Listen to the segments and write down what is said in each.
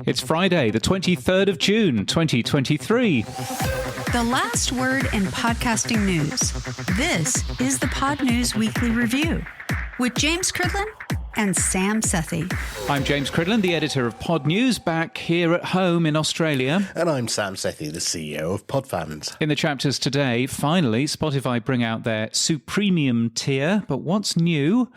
It's Friday, the 23rd of June, 2023. The last word in podcasting news. This is the Pod News Weekly Review with James Cridland and Sam Sethi. I'm James Cridland, the editor of Pod News, back here at home in Australia. And I'm Sam Sethi, the CEO of Podfans. In the chapters today, finally, Spotify bring out their Supremium tier. But what's new?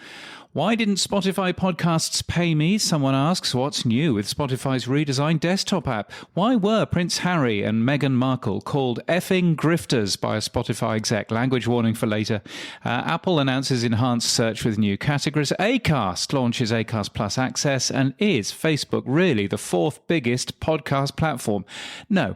Why didn't Spotify podcasts pay me? Someone asks. What's new with Spotify's redesigned desktop app? Why were Prince Harry and Meghan Markle called effing grifters by a Spotify exec? Language warning for later. Apple announces enhanced search with new categories. Acast launches Acast Plus Access. And is Facebook really the fourth biggest podcast platform? No.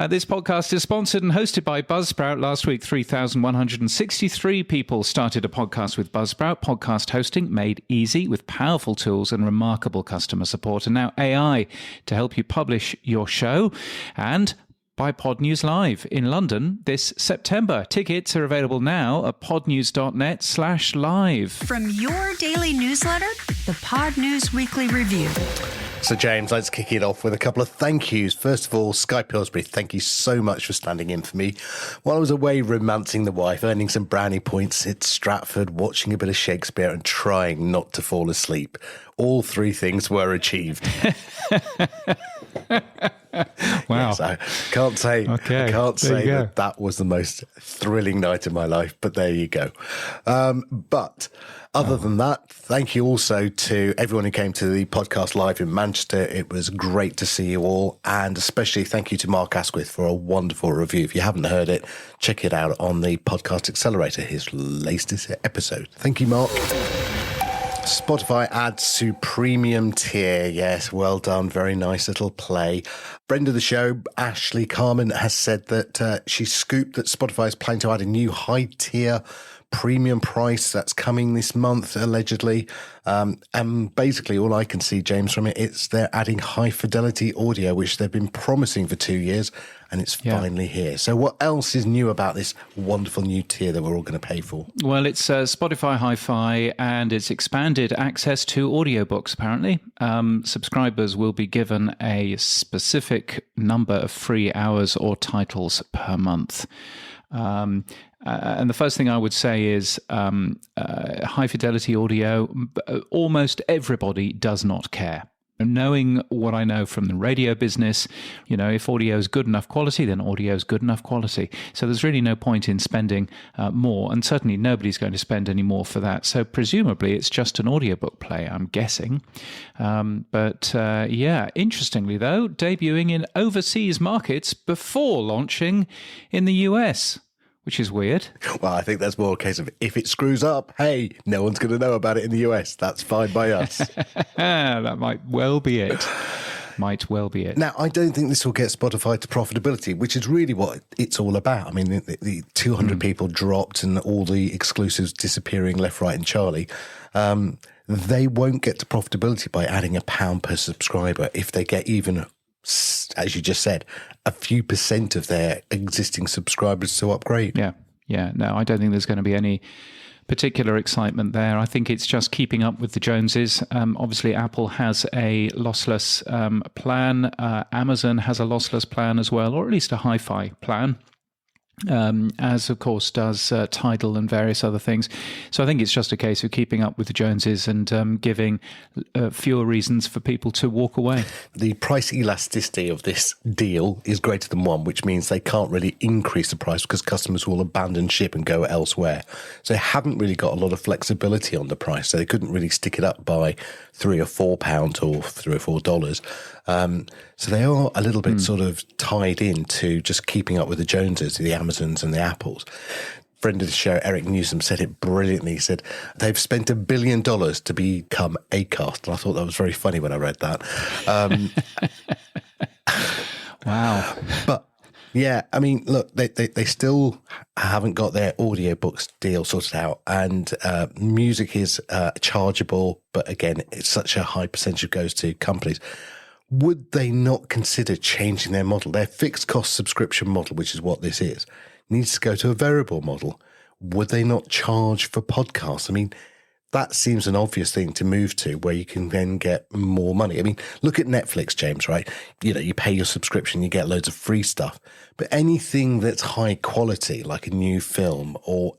This podcast is sponsored and hosted by Buzzsprout. Last week, 3,163 people started a podcast with Buzzsprout. Podcast hosting made easy with powerful tools and remarkable customer support. And now AI to help you publish your show. And by Pod News Live in London this September. Tickets are available now at podnews.net/live. From your daily newsletter, the Pod News Weekly Review. So, James, let's kick it off with a couple of thank yous. First of all, Sky Pillsbury, thank you so much for standing in for me while I was away romancing the wife, earning some brownie points at Stratford, watching a bit of Shakespeare and trying not to fall asleep. All three things were achieved. Wow. Yes, I can't say that was the most thrilling night of my life, but there you go. But other than that, thank you also to everyone who came to the podcast live in Manchester. It was great to see you all, and especially thank you to Mark Asquith for a wonderful review. If you haven't heard it, check it out on the Podcast Accelerator, his latest episode. Thank you, Mark. Spotify adds Supremium tier. Yes, well done. Very nice little play. Friend of the show, Ashley Carmen, has said that she scooped that Spotify is planning to add a new high tier premium price that's coming this month, allegedly. And basically all I can see, James, from it, it's they're adding high fidelity audio, which they've been promising for 2 years, and it's finally here. So what else is new about this wonderful new tier that we're all going to pay for? Well, it's Spotify Hi-Fi, and it's expanded access to audiobooks, apparently. Subscribers will be given a specific number of free hours or titles per month. And the first thing I would say is high fidelity audio, almost everybody does not care. Knowing what I know from the radio business, you know, if audio is good enough quality, then audio is good enough quality. So there's really no point in spending more, and certainly nobody's going to spend any more for that. So presumably it's just an audiobook play, I'm guessing. But interestingly though, debuting in overseas markets before launching in the US. Which is weird. Well, I think that's more a case of if it screws up, hey, no one's going to know about it in the US. That's fine by us. That might well be it. Now, I don't think this will get Spotify to profitability, which is really what it's all about. I mean, the 200 people dropped and all the exclusives disappearing left, right and Charlie. They won't get to profitability by adding £1 per subscriber if they get even, as you just said, a few % of their existing subscribers to upgrade. Yeah. No, I don't think there's going to be any particular excitement there. I think it's just keeping up with the Joneses. Obviously, Apple has a lossless plan. Amazon has a lossless plan as well, or at least a hi-fi plan. As of course does Tidal and various other things. So I think it's just a case of keeping up with the Joneses and giving fewer reasons for people to walk away. The price elasticity of this deal is greater than 1, which means they can't really increase the price because customers will abandon ship and go elsewhere. So they haven't really got a lot of flexibility on the price. So they couldn't really stick it up by £3 or £4 or $3 or $4. So they are a little bit sort of tied into just keeping up with the Joneses, the Amazons and the Apples. Friend of the show, Eric Newsom, said it brilliantly. He said, they've spent $1 billion to become Acast. And I thought that was very funny when I read that. Wow. But yeah, I mean, look, they still haven't got their audiobooks deal sorted out, and music is chargeable, but again, it's such a high percentage goes to companies. Would they not consider changing their model? Their fixed cost subscription model, which is what this is, needs to go to a variable model. Would they not charge for podcasts? I mean, that seems an obvious thing to move to, where you can then get more money. I mean, look at Netflix, James, right? You pay your subscription, you get loads of free stuff. But anything that's high quality, like a new film, or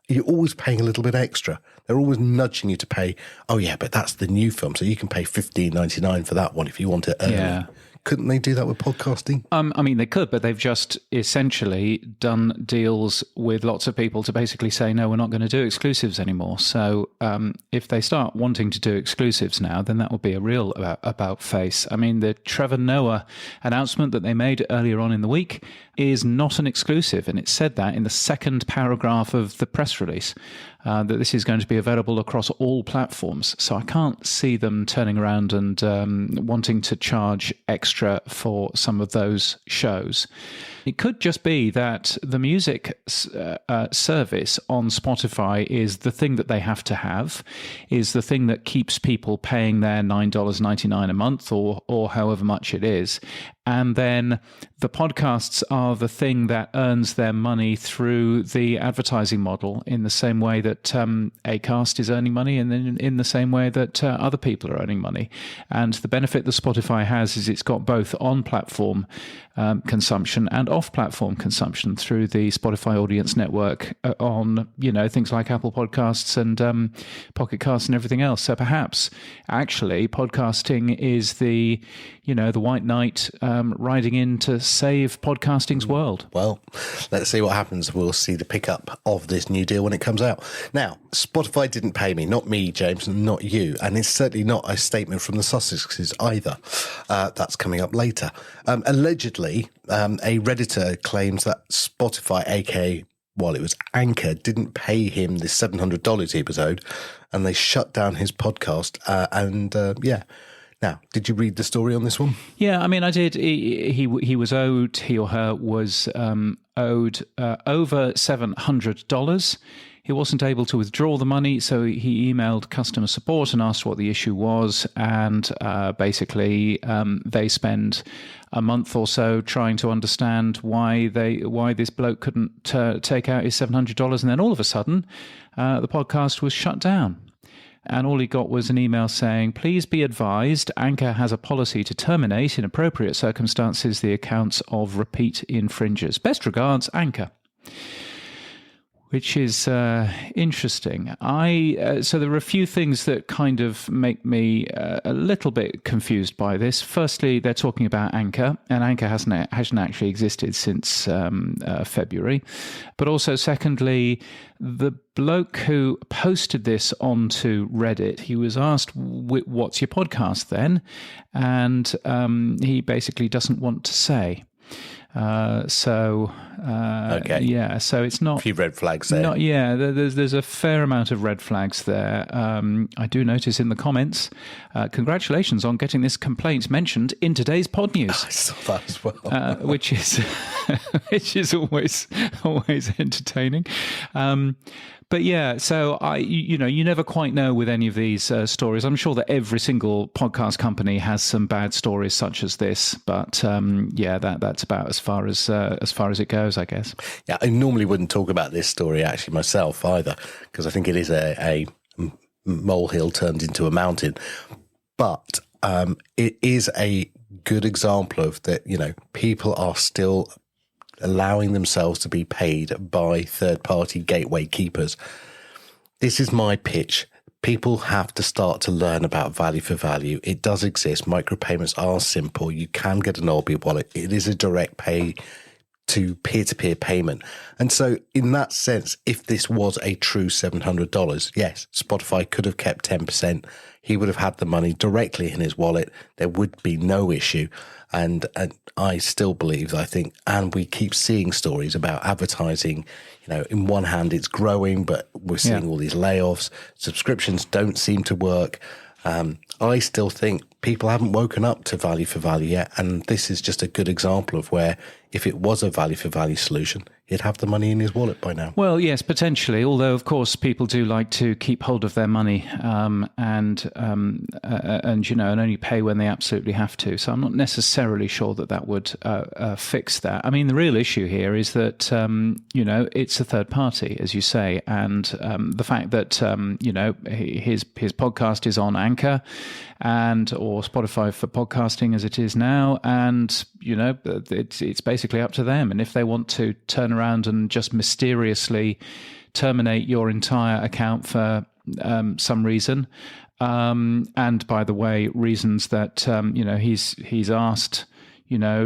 you're always paying a little bit extra. They're always nudging you to pay, oh yeah, but that's the new film, so you can pay $15.99 for that one if you want it early. Yeah. Couldn't they do that with podcasting? I mean, they could, but they've just essentially done deals with lots of people to basically say, no, we're not going to do exclusives anymore. So if they start wanting to do exclusives now, then that will be a real about face. I mean, the Trevor Noah announcement that they made earlier on in the week is not an exclusive. And it said that in the second paragraph of the press release, that this is going to be available across all platforms. So I can't see them turning around and wanting to charge extra for some of those shows. It could just be that the music service on Spotify is the thing that they have to have, is the thing that keeps people paying their $9.99 a month or however much it is. And then the podcasts are the thing that earns their money through the advertising model, in the same way that Acast is earning money, and then in the same way that other people are earning money. And the benefit that Spotify has is it's got both on-platform consumption and off-platform consumption through the Spotify Audience Network on, things like Apple Podcasts and Pocket Casts and everything else. So perhaps actually podcasting is the white knight riding in to save podcasting's world. Well, let's see what happens. We'll see the pickup of this new deal when it comes out. Now, Spotify didn't pay me, not me, James, not you. And it's certainly not a statement from the Sussexes either. That's coming up later. Allegedly, a Redditor claims that Spotify, aka, it was Anchor, didn't pay him the $700 he was owed, and they shut down his podcast. Now, did you read the story on this one? Yeah, I mean, I did. He or her was owed over $700. He wasn't able to withdraw the money, so he emailed customer support and asked what the issue was. And basically, they spend a month or so trying to understand why this bloke couldn't take out his $700. And then all of a sudden, the podcast was shut down. And all he got was an email saying, please be advised, Anchor has a policy to terminate in appropriate circumstances the accounts of repeat infringers. Best regards, Anchor. Which is interesting. So there are a few things that kind of make me a little bit confused by this. Firstly, they're talking about Anchor, and Anchor hasn't actually existed since February. But also, secondly, the bloke who posted this onto Reddit, he was asked, what's your podcast then? And he basically doesn't want to say. Okay. Yeah, so it's not... A few red flags there. There's a fair amount of red flags there. I do notice in the comments, congratulations on getting this complaint mentioned in today's pod news. I saw that as well. Which is always entertaining. But yeah, so you never quite know with any of these stories. I'm sure that every single podcast company has some bad stories such as this, but that's about as far as it goes, I guess. Yeah, I normally wouldn't talk about this story actually myself either, because I think it is a molehill turned into a mountain. But it is a good example of that. People are still allowing themselves to be paid by third-party gateway keepers. This is my pitch. People have to start to learn about value for value. It does exist. Micropayments are simple. You can get an Orbit wallet. It is a direct pay to peer-to-peer payment. And so in that sense, if this was a true $700, yes, Spotify could have kept 10%. He would have had the money directly in his wallet. There would be no issue. And I still believe, and we keep seeing stories about advertising. In one hand, it's growing, but we're seeing all these layoffs. Subscriptions don't seem to work. I still think people haven't woken up to value for value yet. And this is just a good example of where if it was a value for value solution, he'd have the money in his wallet by now. Well, yes, potentially. Although, of course, people do like to keep hold of their money and only pay when they absolutely have to. So I'm not necessarily sure that would fix that. I mean, the real issue here is that it's a third party, as you say, and the fact that his podcast is on Anchor or Spotify for podcasting as it is now, and it's basically up to them. And if they want to turn around and just mysteriously terminate your entire account for some reason, and by the way, reasons that he's asked,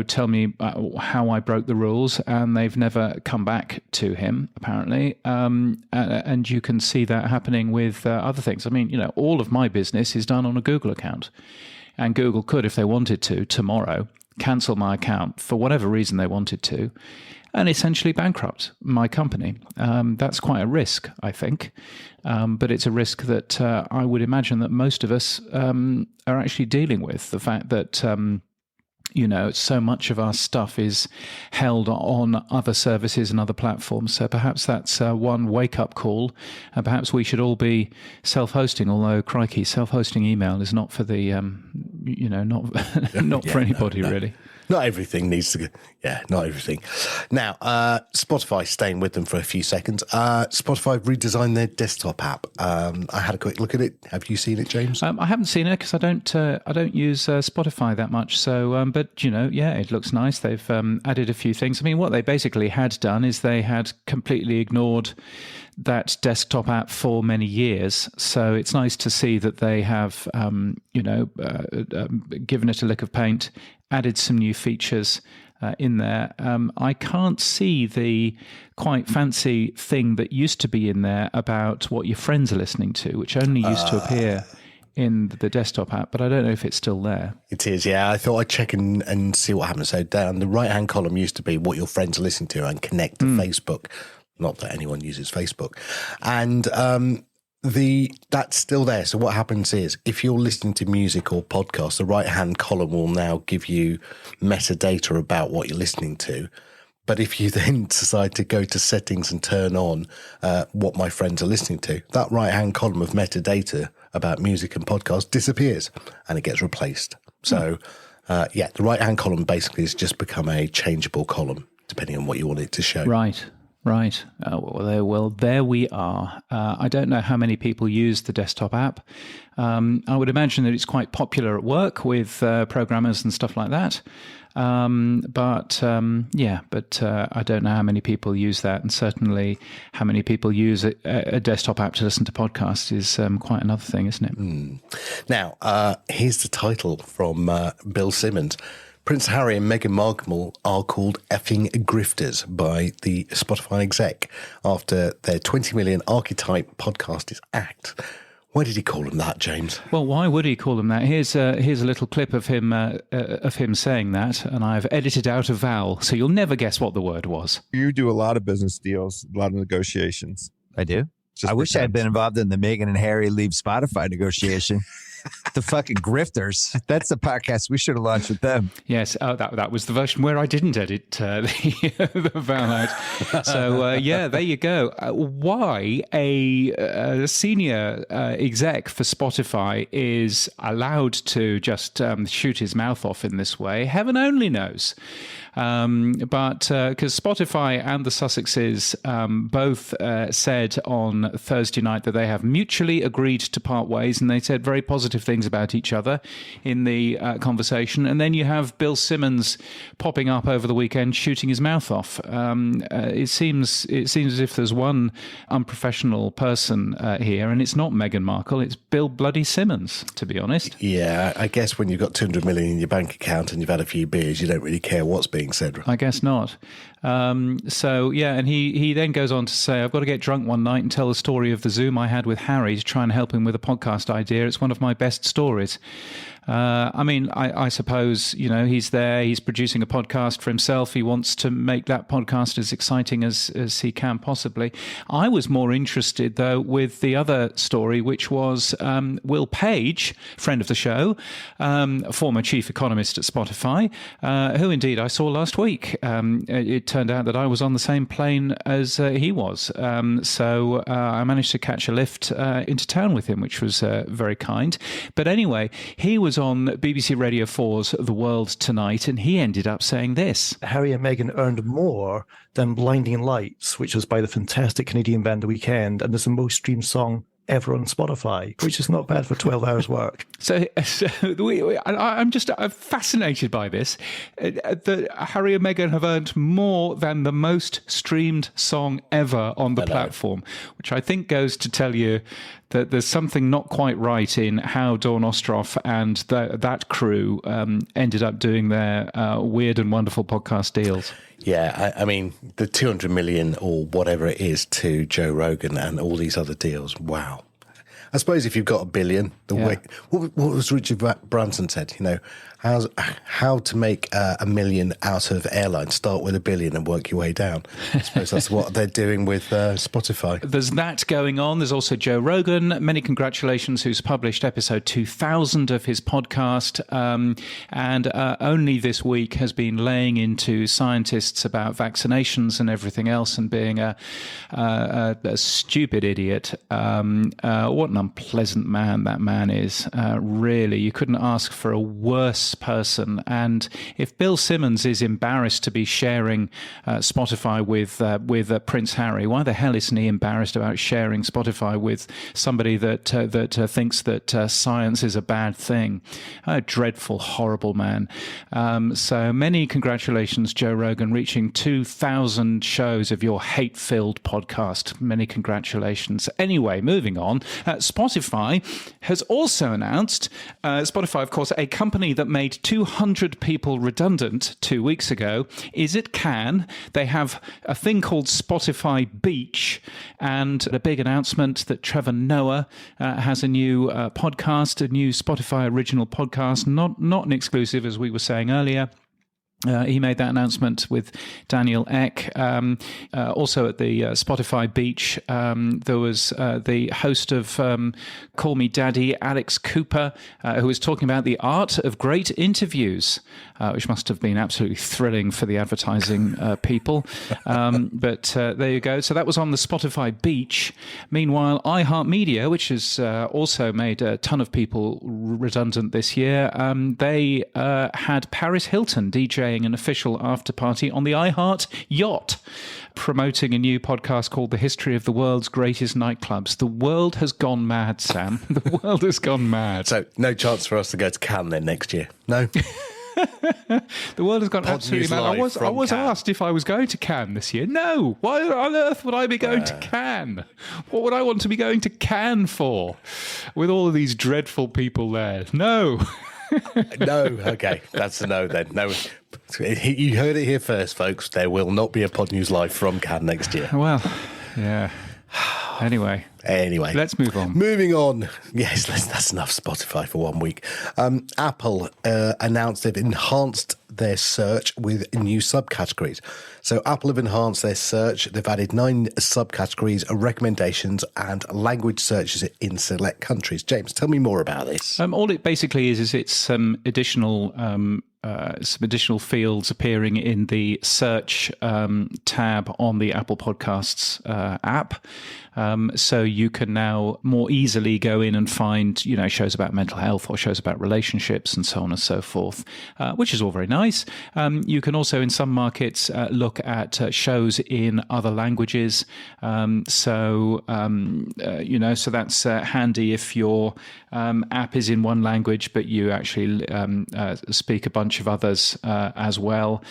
tell me how I broke the rules, and they've never come back to him, apparently. And you can see that happening with other things. I mean, all of my business is done on a Google account, and Google could, if they wanted to, tomorrow, cancel my account for whatever reason they wanted to, and essentially bankrupt my company. That's quite a risk, I think. But it's a risk that I would imagine that most of us are actually dealing with. The fact that so much of our stuff is held on other services and other platforms. So perhaps that's one wake-up call. And perhaps we should all be self-hosting, although, crikey, self-hosting email is not for the, not for anybody, really. Not everything needs to go. Yeah, not everything. Now, Spotify, staying with them for a few seconds. Spotify redesigned their desktop app. I had a quick look at it. Have you seen it, James? I haven't seen it because I don't use Spotify that much. So, but it looks nice. They've added a few things. I mean, what they basically had done is they had completely ignored that desktop app for many years. So it's nice to see that they have, given it a lick of paint, added some new features in there. I can't see the quite fancy thing that used to be in there about what your friends are listening to, which only used to appear in the desktop app, but I don't know if it's still there. It is, yeah. I thought I'd check and see what happens. So down the right-hand column used to be what your friends are listening to and connect to Facebook. Not that anyone uses Facebook. And that's still there. So what happens is if you're listening to music or podcasts, the right-hand column will now give you metadata about what you're listening to. But if you then decide to go to settings and turn on what my friends are listening to, that right-hand column of metadata about music and podcasts disappears and it gets replaced. So, the right-hand column basically has just become a changeable column depending on what you want it to show. Right. Well, there we are. I don't know how many people use the desktop app. I would imagine that it's quite popular at work with programmers and stuff like that. But I don't know how many people use that, and certainly how many people use a desktop app to listen to podcasts is quite another thing, isn't it? Now, here's the title from Bill Simmons. Prince Harry and Meghan Markle are called effing grifters by the Spotify exec after their 20 million archetype podcast is act. Why did he call them that, James? Well, why would he call them that? Here's a little clip of him saying that, and I've edited out a vowel, so you'll never guess what the word was. You do a lot of business deals, a lot of negotiations. I do. I wish I had been involved in the Meghan and Harry leave Spotify negotiation. The fucking grifters. That's the podcast we should have launched with them. Yes, that was the version where I didn't edit the vowel out. So, there you go. Why a senior exec for Spotify is allowed to just shoot his mouth off in this way, heaven only knows. But because Spotify and the Sussexes both said on Thursday night that they have mutually agreed to part ways, and they said very positive things about each other in the conversation. And then you have Bill Simmons popping up over the weekend, shooting his mouth off. It seems as if there's one unprofessional person here, and it's not Meghan Markle, it's Bill bloody Simmons, to be honest. Yeah, I guess when you've got 200 million in your bank account and you've had a few beers, you don't really care what's being said. I guess not. And he then goes on to say, I've got to get drunk one night and tell the story of the Zoom I had with Harry to try and help him with a podcast idea. It's one of my best stories. I suppose, he's there, he's producing a podcast for himself. He wants to make that podcast as exciting as he can possibly. I was more interested, though, with the other story, which was Will Page, friend of the show, former chief economist at Spotify, who indeed I saw last week. It turned out that I was on the same plane as he was. So I managed to catch a lift into town with him, which was very kind. But anyway, he was on BBC Radio 4's The World Tonight, and he ended up saying this. Harry and Meghan earned more than Blinding Lights, which was by the fantastic Canadian band The Weeknd, and is the most streamed song ever on Spotify, which is not bad for 12 hours work. I'm just fascinated by this. That Harry and Meghan have earned more than the most streamed song ever on the platform, which I think goes to tell you that there's something not quite right in how Dawn Ostroff and that crew ended up doing their weird and wonderful podcast deals. Yeah, I mean, the 200 million or whatever it is to Joe Rogan and all these other deals, wow. I suppose if you've got $1 billion, what was Richard Branson said, how to make $1 million out of airlines, start with $1 billion and work your way down. I suppose that's what they're doing with Spotify. There's that going on. There's also Joe Rogan. Many congratulations, who's published episode 2000 of his podcast, and only this week has been laying into scientists about vaccinations and everything else, and being a stupid idiot. What an unpleasant man that man is. Really, you couldn't ask for a worse person. And if Bill Simmons is embarrassed to be sharing Spotify with Prince Harry, why the hell isn't he embarrassed about sharing Spotify with somebody that thinks that science is a bad thing? A dreadful, horrible man. So many congratulations, Joe Rogan, reaching 2,000 shows of your hate-filled podcast. Many congratulations. Anyway, moving on. Spotify has also announced, Spotify, of course, a company that made 200 people redundant 2 weeks ago, is at Cannes. They have a thing called Spotify Beach, and a big announcement that Trevor Noah has a new podcast, a new Spotify original podcast, not an exclusive, as we were saying earlier. He made that announcement with Daniel Ek. Also at the Spotify Beach, there was the host of Call Me Daddy, Alex Cooper, who was talking about the art of great interviews, which must have been absolutely thrilling for the advertising people. But there you go. So that was on the Spotify Beach. Meanwhile, iHeartMedia, which has also made a ton of people redundant this year, they had Paris Hilton DJing an official after party on the iHeart yacht, promoting a new podcast called The History of the World's Greatest Nightclubs. The world has gone mad, Sam. The world has gone mad. So no chance for us to go to Cannes then next year? No? The world has gone absolutely mad. I was asked if I was going to Cannes this year. No. Why on earth would I be going to Cannes? What would I want to be going to Cannes for? With all of these dreadful people there. No. No, okay, that's a no then. No, you heard it here first, folks. There will not be a Pod News Live from Cannes next year. Well, yeah. Anyway, let's move on. Moving on. Yes, that's enough Spotify for 1 week. Apple announced they've enhanced their search with new subcategories. So Apple have enhanced their search. They've added 9 subcategories, recommendations, and language searches in select countries. James, tell me more about this. All it basically is it's some additional fields appearing in the search tab on the Apple Podcasts app. So you can now more easily go in and find, shows about mental health or shows about relationships and so on and so forth, which is all very nice. You can also, in some markets, look at shows in other languages. So that's handy if your app is in one language, but you actually speak a bunch of others as well.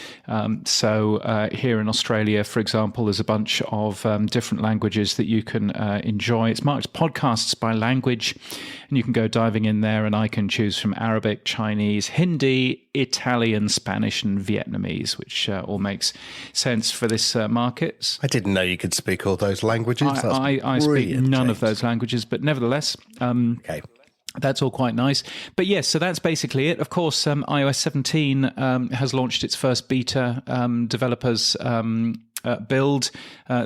So here in Australia, for example, there's a bunch of different languages that you can enjoy. It's marked podcasts by language, and you can go diving in there, and I can choose from Arabic, Chinese, Hindi, Italian, Spanish, and Vietnamese, which all makes sense for this market. I didn't know you could speak all those languages. I speak none of those languages, but nevertheless. Okay. That's all quite nice. But yes, so that's basically it. Of course, iOS 17 has launched its first beta developers build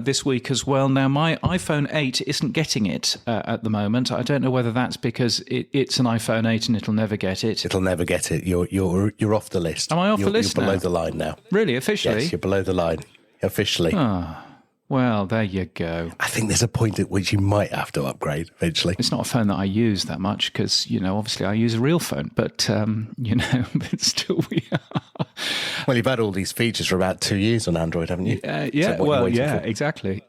this week as well. Now, my iPhone 8 isn't getting it at the moment. I don't know whether that's because it's an iPhone 8 and it'll never get it. It'll never get it. You're off the list. Am I off the list You're now? below the line now. Really? Officially? Yes, you're below the line. Officially. Well, there you go. I think there's a point at which you might have to upgrade eventually. It's not a phone that I use that much because, obviously I use a real phone, but, but still we are. Well, you've had all these features for about 2 years on Android, haven't you? Exactly.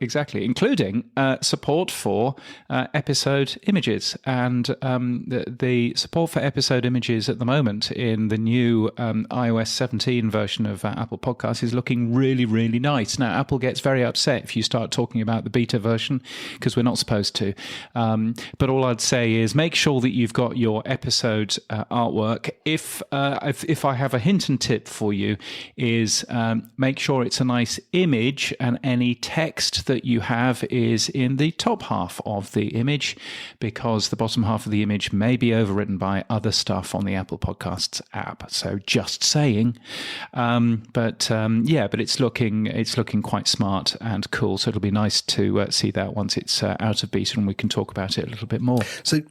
Including support for episode images. And the support for episode images at the moment in the new iOS 17 version of Apple Podcasts is looking really, really nice. Now, Apple gets very upset if you start talking about the beta version because we're not supposed to. But all I'd say is make sure that you've got your episode artwork. If I have a hint and tip for you, is make sure it's a nice image and any text that you have is in the top half of the image because the bottom half of the image may be overwritten by other stuff on the Apple Podcasts app. So just saying. But it's looking quite smart and cool. So it'll be nice to see that once it's out of beta and we can talk about it a little bit more. So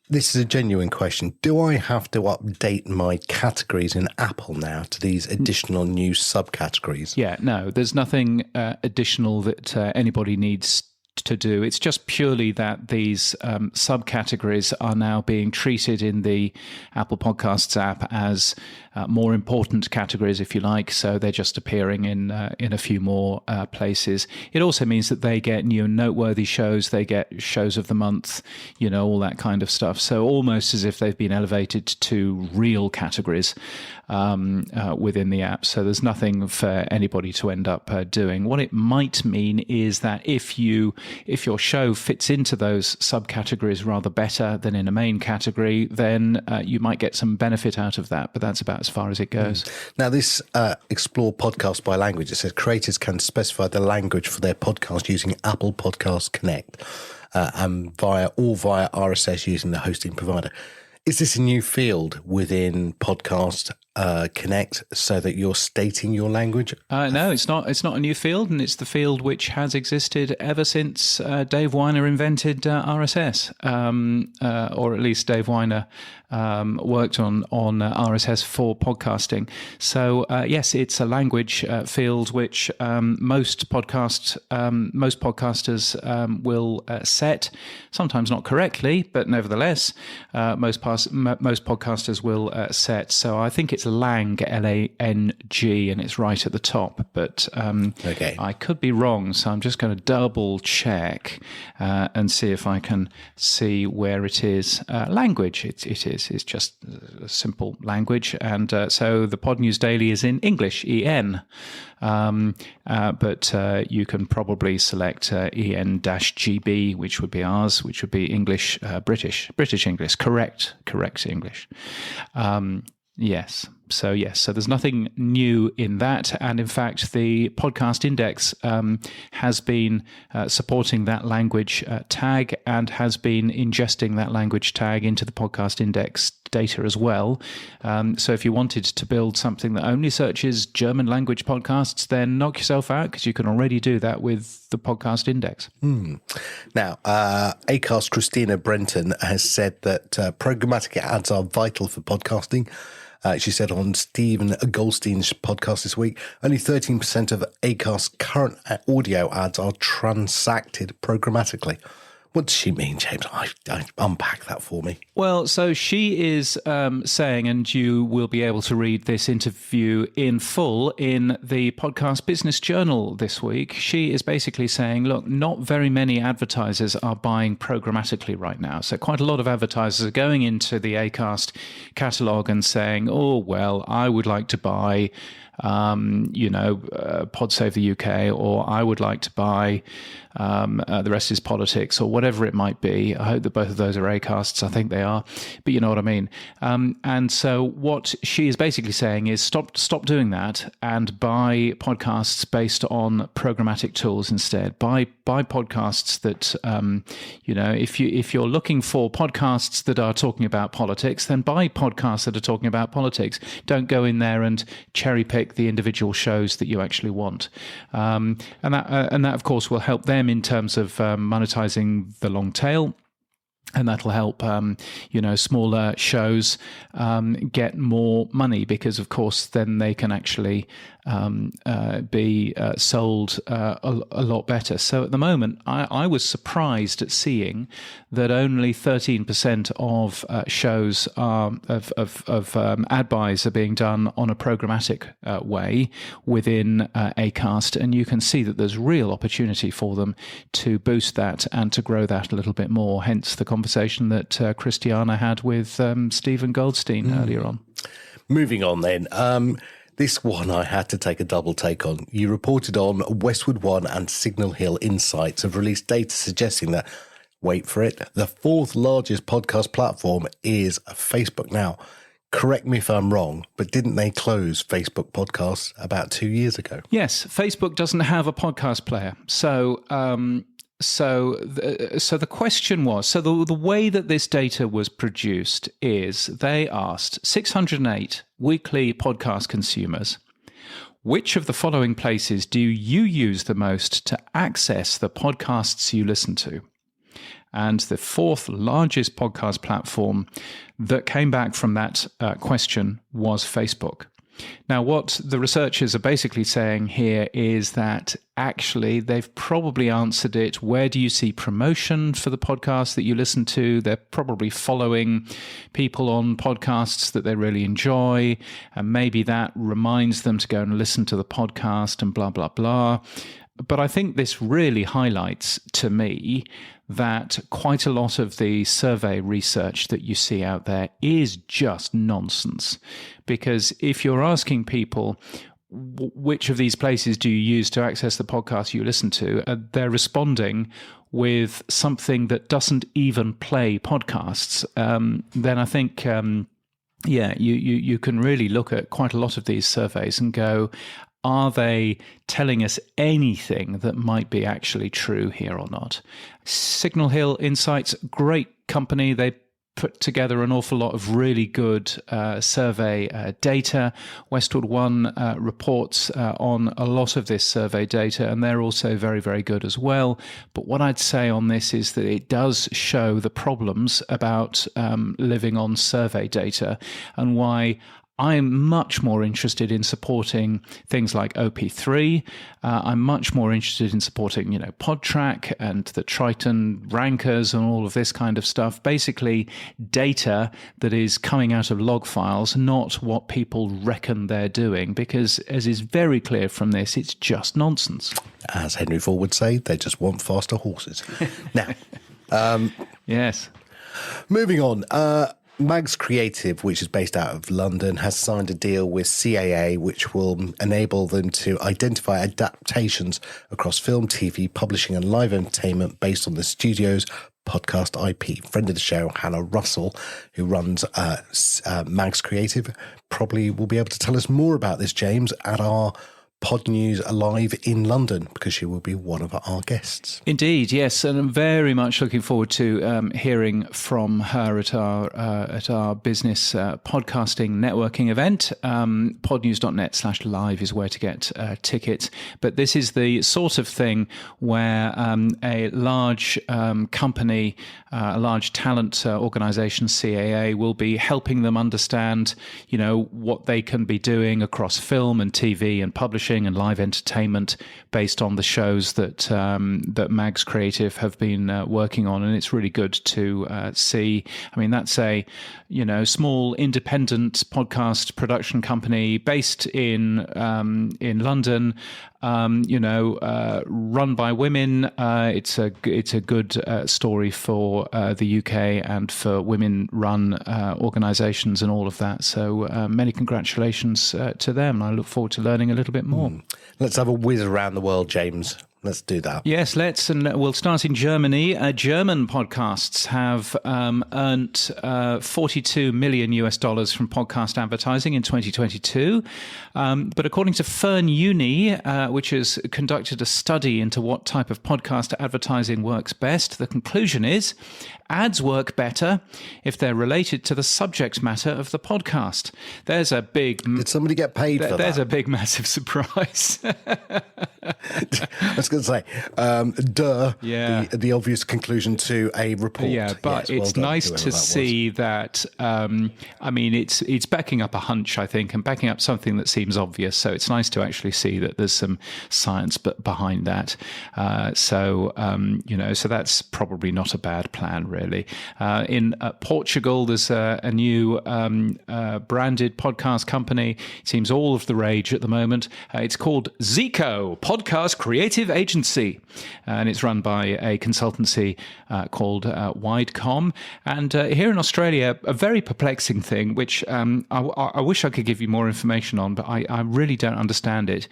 this is a genuine question. Do I have to update my categories in Apple now to these additional new subcategories? Yeah, no, there's nothing additional that anybody needs to do. It's just purely that these subcategories are now being treated in the Apple Podcasts app as more important categories, if you like. So they're just appearing in a few more places. It also means that they get new and noteworthy shows. They get shows of the month, all that kind of stuff. So almost as if they've been elevated to real categories within the app. So there's nothing for anybody to end up doing. What it might mean is that if your show fits into those subcategories rather better than in a main category, then you might get some benefit out of that. But that's about as far as it goes. Now, this Explore Podcast by Language, it says creators can specify the language for their podcast using Apple Podcast Connect and via RSS using the hosting provider. Is this a new field within Podcast Connect so that you're stating your language? No, it's not. It's not a new field, and it's the field which has existed ever since Dave Weiner invented RSS, or at least Dave Weiner worked on RSS for podcasting. So yes, it's a language field which most podcasters will set, sometimes not correctly, but nevertheless, most podcasters will set. So I think it's Lang, L-A-N-G, and it's right at the top. But okay. I could be wrong, so I'm just going to double check and see if I can see where it is. Language, it is. It's just a simple language. And so the Pod News Daily is in English, EN. But you can probably select EN-GB, which would be ours, which would be English, British English, correct English. Yes. So there's nothing new in that. And in fact, the Podcast Index has been supporting that language tag and has been ingesting that language tag into the Podcast Index data as well. So if you wanted to build something that only searches German language podcasts, then knock yourself out because you can already do that with the Podcast Index. Now, Acast Christina Brenton has said that programmatic ads are vital for podcasting. She said on Stephen Goldstein's podcast this week, only 13% of Acast's current audio ads are transacted programmatically. What does she mean, James? I unpack that for me. Well, so she is saying, and you will be able to read this interview in full in the Podcast Business Journal this week. She is basically saying, look, not very many advertisers are buying programmatically right now. So quite a lot of advertisers are going into the Acast catalogue and saying, oh, well, I would like to buy Pod Save the UK, or I would like to buy The Rest is Politics, or whatever it might be. I hope that both of those are Acasts. I think they are, but you know what I mean. And so what she is basically saying is stop doing that and buy podcasts based on programmatic tools instead. Buy podcasts that, if you're looking for podcasts that are talking about politics, then buy podcasts that are talking about politics. Don't go in there and cherry pick the individual shows that you actually want. And that, of course, will help them in terms of monetizing the long tail. And that'll help, smaller shows get more money because, of course, then they can actually be sold a lot better. So at the moment, I was surprised at seeing that only 13% of shows of ad buys are being done on a programmatic way within Acast, and you can see that there's real opportunity for them to boost that and to grow that a little bit more. Hence the conversation that Christiana had with Stephen Goldstein earlier on. Moving on then. This one I had to take a double take on. You reported on Westwood One and Signal Hill Insights have released data suggesting that, wait for it, the fourth largest podcast platform is Facebook now. Correct me if I'm wrong, but didn't they close Facebook Podcasts about 2 years ago? Yes, Facebook doesn't have a podcast player. So the question was, the way that this data was produced is they asked 608 weekly podcast consumers, which of the following places do you use the most to access the podcasts you listen to? And the fourth largest podcast platform that came back from that question was Facebook. Now, what the researchers are basically saying here is that actually they've probably answered it. Where do you see promotion for the podcast that you listen to? They're probably following people on podcasts that they really enjoy, and maybe that reminds them to go and listen to the podcast and blah, blah, blah. But I think this really highlights to me that quite a lot of the survey research that you see out there is just nonsense. Because if you're asking people, which of these places do you use to access the podcast you listen to, they're responding with something that doesn't even play podcasts, then I think... you can really look at quite a lot of these surveys and go, are they telling us anything that might be actually true here or not? Signal Hill Insights, great company. They put together an awful lot of really good survey data. Westwood One reports on a lot of this survey data, and they're also very, very good as well. But what I'd say on this is that it does show the problems about living on survey data and why I'm much more interested in supporting things like OP3. I'm much more interested in supporting, PodTrack and the Triton rankers and all of this kind of stuff. Basically, data that is coming out of log files, not what people reckon they're doing, because as is very clear from this, it's just nonsense. As Henry Ford would say, they just want faster horses. Now, yes. Moving on. Mags Creative, which is based out of London, has signed a deal with CAA, which will enable them to identify adaptations across film, TV, publishing and live entertainment based on the studio's podcast IP. Friend of the show, Hannah Russell, who runs Mags Creative, probably will be able to tell us more about this, James, at our Pod News Live in London, because she will be one of our guests. Indeed, yes, and I'm very much looking forward to hearing from her at our business podcasting networking event. Podnews.net/live is where to get tickets. But this is the sort of thing where a large company, a large talent organisation, CAA, will be helping them understand, what they can be doing across film and TV and publishing and live entertainment based on the shows that Mags Creative have been working on, and it's really good to see. I mean, that's a small independent podcast production company based in London. Run by women. It's a good story for the UK and for women-run organisations and all of that. So many congratulations to them. I look forward to learning a little bit more. Let's have a whiz around the world, James. Let's do that. Yes, let's, and we'll start in Germany. German podcasts have earned $42 million from podcast advertising in 2022. But according to Fern Uni, which has conducted a study into what type of podcast advertising works best, the conclusion is ads work better if they're related to the subject matter of the podcast. There's a big... Did somebody get paid for that? There's a big, massive surprise. I was going to say, the obvious conclusion to a report. Yeah, but yes, it's nice to see that. It's backing up a hunch, I think, and backing up something that seems obvious. So it's nice to actually see that there's some science behind that. So that's probably not a bad plan, really. In Portugal, there's a new branded podcast company. It seems all of the rage at the moment. It's called Zico Podcast Creative Agency, and it's run by a consultancy called Widecom. And here in Australia, a very perplexing thing, which I wish I could give you more information on, but I really don't understand it.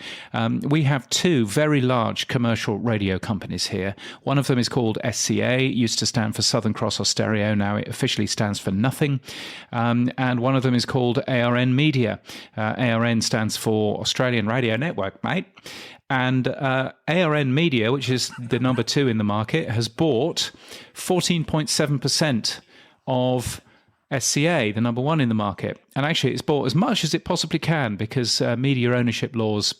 We have two very large commercial radio companies here. One of them is called SCA, used to stand for Southern Cross Austereo, now it officially stands for nothing. And one of them is called ARN Media. ARN stands for Australian Radio Network, mate. And ARN Media, which is the number 2 in the market, has bought 14.7% of SCA, the number 1 in the market. And actually, it's bought as much as it possibly can because media ownership laws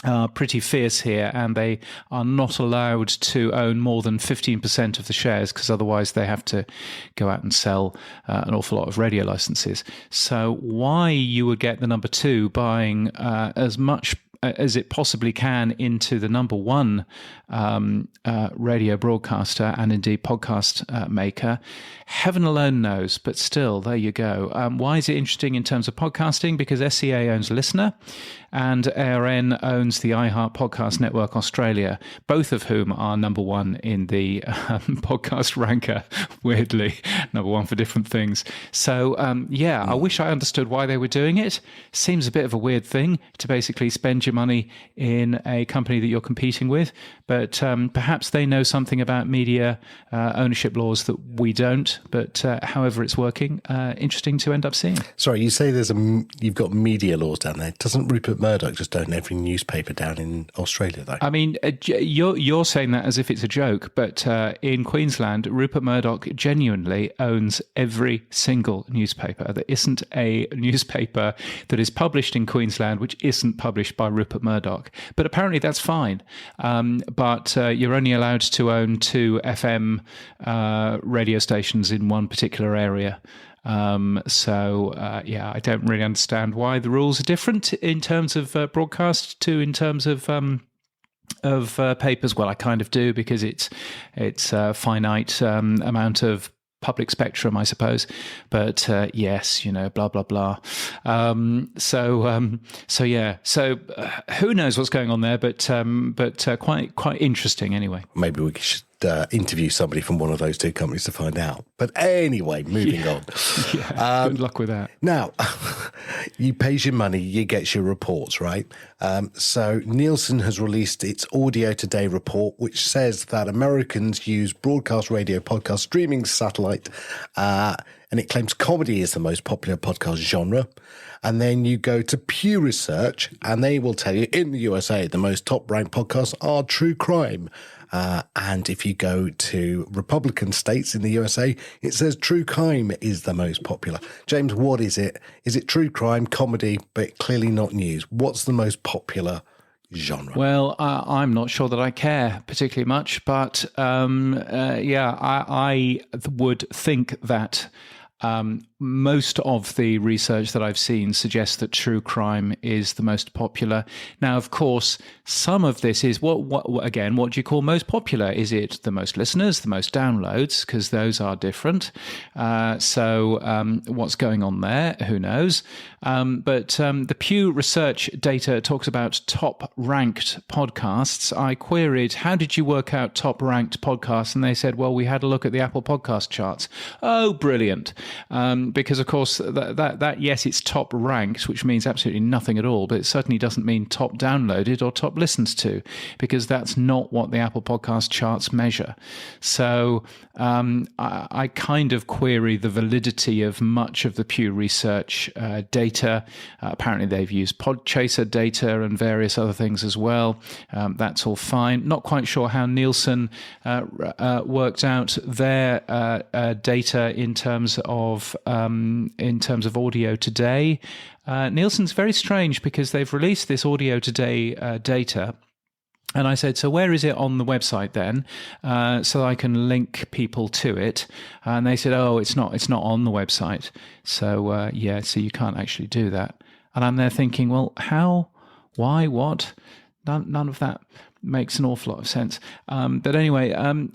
are pretty fierce here, and they are not allowed to own more than 15% of the shares because otherwise they have to go out and sell an awful lot of radio licenses. So why you would get the number 2 buying as much as it possibly can into the number 1 radio broadcaster and indeed podcast maker, heaven alone knows, but still, there you go. Why is it interesting in terms of podcasting? Because SCA owns Listener and ARN owns the iHeart Podcast Network Australia, both of whom are number 1 in the podcast ranker, weirdly, number 1 for different things. So, I wish I understood why they were doing it. Seems a bit of a weird thing to basically spend your money in a company that you're competing with, but perhaps they know something about media ownership laws that we don't, but however it's working, interesting to end up seeing. Sorry, you say you've got media laws down there. Doesn't Rupert Murdoch just own every newspaper down in Australia, though? I mean, you're saying that as if it's a joke, but in Queensland, Rupert Murdoch genuinely owns every single newspaper. There isn't a newspaper that is published in Queensland which isn't published by Rupert Murdoch. But apparently that's fine. But you're only allowed to own 2 FM radio stations in one particular area. I don't really understand why the rules are different in terms of broadcast to in terms of papers. Well, I kind of do, because it's a finite amount of public spectrum, I suppose. But yes, blah blah blah. So who knows what's going on there? But quite interesting anyway. Maybe we should interview somebody from one of those 2 companies to find out. But anyway, moving on. Yeah, good luck with that. Now, you pays your money, you get your reports, right? So Nielsen has released its Audio Today report, which says that Americans use broadcast radio, podcast, streaming, satellite, and it claims comedy is the most popular podcast genre. And then you go to Pew Research, and they will tell you in the USA, the most top-ranked podcasts are true crime. And if you go to Republican states in the USA, it says true crime is the most popular. James, what is it? Is it true crime, comedy, but clearly not news? What's the most popular genre? Well, I'm not sure that I care particularly much, but I would think that most of the research that I've seen suggests that true crime is the most popular. Now, of course, some of this is what do you call most popular? Is it the most listeners, the most downloads? Because those are different. So what's going on there? Who knows? But the Pew Research data talks about top-ranked podcasts. I queried, how did you work out top-ranked podcasts? And they said, well, we had a look at the Apple Podcast charts. Oh, brilliant. because of course that yes, it's top ranked, which means absolutely nothing at all, but it certainly doesn't mean top downloaded or top listens to, because that's not what the Apple Podcast charts measure. So I kind of query the validity of much of the Pew Research data. Apparently they've used Podchaser data and various other things as well. That's all fine. Not quite sure how Nielsen worked out their data in terms of audio today. Nielsen's very strange because they've released this audio today data. And I said, so where is it on the website then, so I can link people to it? And they said, oh, it's not on the website. So so you can't actually do that. And I'm there thinking, well, how, why, what? None of that makes an awful lot of sense. But anyway,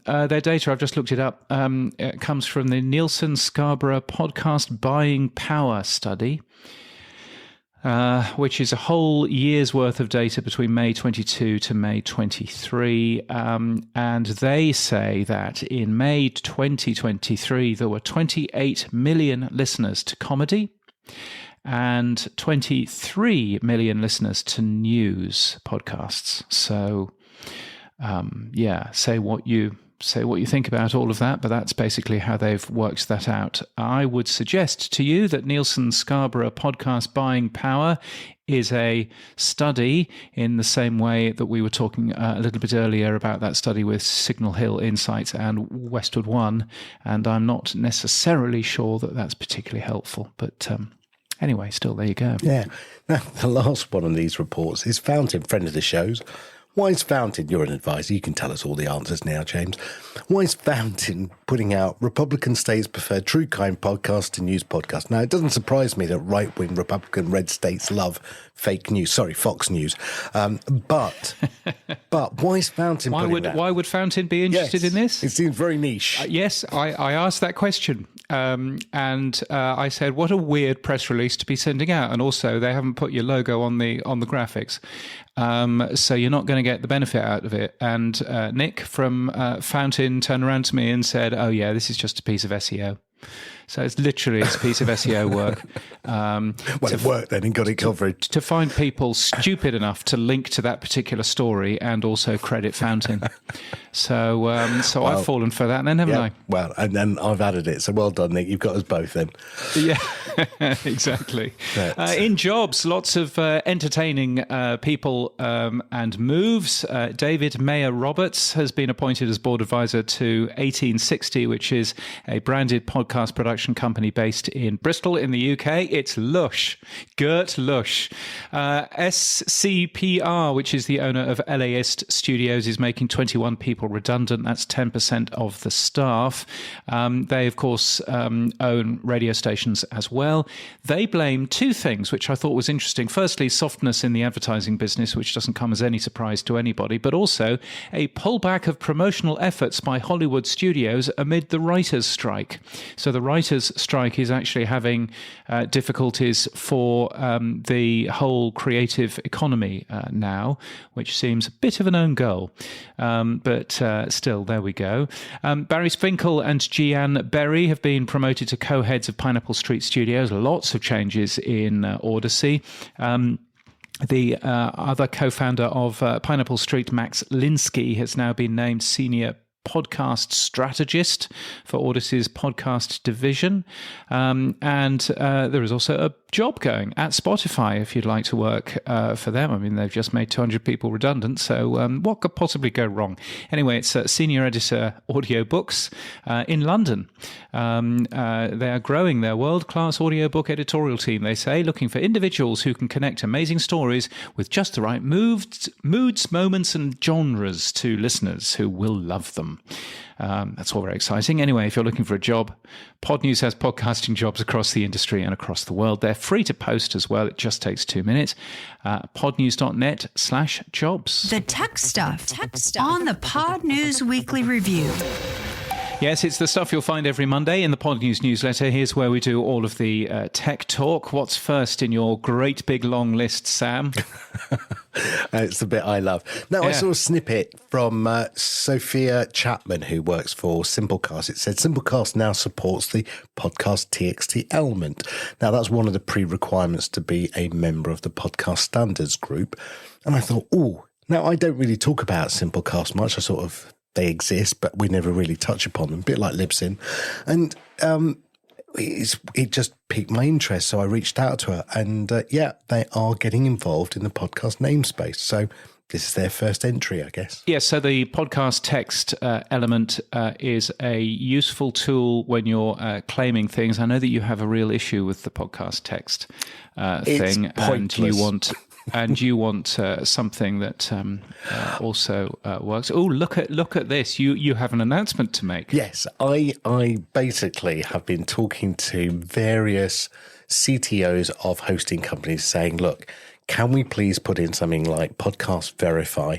their data, I've just looked it up, it comes from the Nielsen Scarborough Podcast Buying Power Study, which is a whole year's worth of data between May 22 to May 23. And they say that in May 2023, there were 28 million listeners to comedy and 23 million listeners to news podcasts. So, say what you think about all of that, but that's basically how they've worked that out. I would suggest to you that Nielsen Scarborough Podcast Buying Power is a study in the same way that we were talking a little bit earlier about that study with Signal Hill Insights and Westwood One, and I'm not necessarily sure that that's particularly helpful, but anyway, still, there you go. Yeah. Now, the last one of these reports is Fountain, friend of the show's. Why is Fountain, you're an advisor, you can tell us all the answers now, James. Why is Fountain putting out Republican states prefer true crime podcast to news podcast? Now, it doesn't surprise me that right-wing Republican red states love fake news. Sorry, Fox News. But why is Fountain putting that? Why would Fountain be interested in this? It seems very niche. Yes, I asked that question. And I said, what a weird press release to be sending out. And also, they haven't put your logo on the graphics. So you're not going to get the benefit out of it. And Nick from Fountain turned around to me and said, oh, yeah, this is just a piece of SEO. So it's a piece of SEO work. It worked then and got it covered. To find people stupid enough to link to that particular story and also credit Fountain. So I've fallen for that then, haven't I? Well, and then I've added it. So well done, Nick. You've got us both then. Yeah, exactly. In jobs, lots of entertaining people and moves. David Mayer Roberts has been appointed as board advisor to 1860, which is a branded podcast production company based in Bristol in the UK. It's Lush, Gert Lush. SCPR, which is the owner of LAist Studios, is making 21 people redundant. That's 10% of the staff. They, of course, own radio stations as well. They blame two things, which I thought was interesting. Firstly, softness in the advertising business, which doesn't come as any surprise to anybody, but also a pullback of promotional efforts by Hollywood studios amid the writers' strike. So the writers' strike is actually having difficulties for the whole creative economy now, which seems a bit of an own goal. But still, there we go. Barry Finkel and Gian Berry have been promoted to co-heads of Pineapple Street Studios. Lots of changes in Odyssey. The other co-founder of Pineapple Street, Max Linsky, has now been named senior podcast strategist for Odyssey's podcast division. And there is also a job going at Spotify if you'd like to work for them. I mean, they've just made 200 people redundant, so what could possibly go wrong? Anyway, it's senior editor audiobooks in London. They are growing their world-class audiobook editorial team, they say, looking for individuals who can connect amazing stories with just the right moods, moments and genres to listeners who will love them. That's all very exciting. Anyway, if you're looking for a job, Pod News has podcasting jobs across the industry and across the world. They're free to post as well. It just takes 2 minutes. podnews.net/jobs. The tech stuff on the Pod News Weekly Review. Yes, it's the stuff you'll find every Monday in the Pod News newsletter. Here's where we do all of the tech talk. What's first in your great big long list, Sam? It's the bit I love. Now, I saw a snippet from Sophia Chapman, who works for Simplecast. It said Simplecast now supports the podcast TXT element. Now, that's one of the pre-requirements to be a member of the Podcast Standards group. And I thought, now I don't really talk about Simplecast much. They exist, but we never really touch upon them, a bit like Libsyn. And it just piqued my interest. So I reached out to her and they are getting involved in the podcast namespace. So this is their first entry, I guess. Yes, so the podcast text element is a useful tool when you're claiming things. I know that you have a real issue with the podcast text thing, and you want something that also works. Oh, look at this! You have an announcement to make. Yes, I basically have been talking to various CTOs of hosting companies, saying, look, can we please put in something like Podcast Verify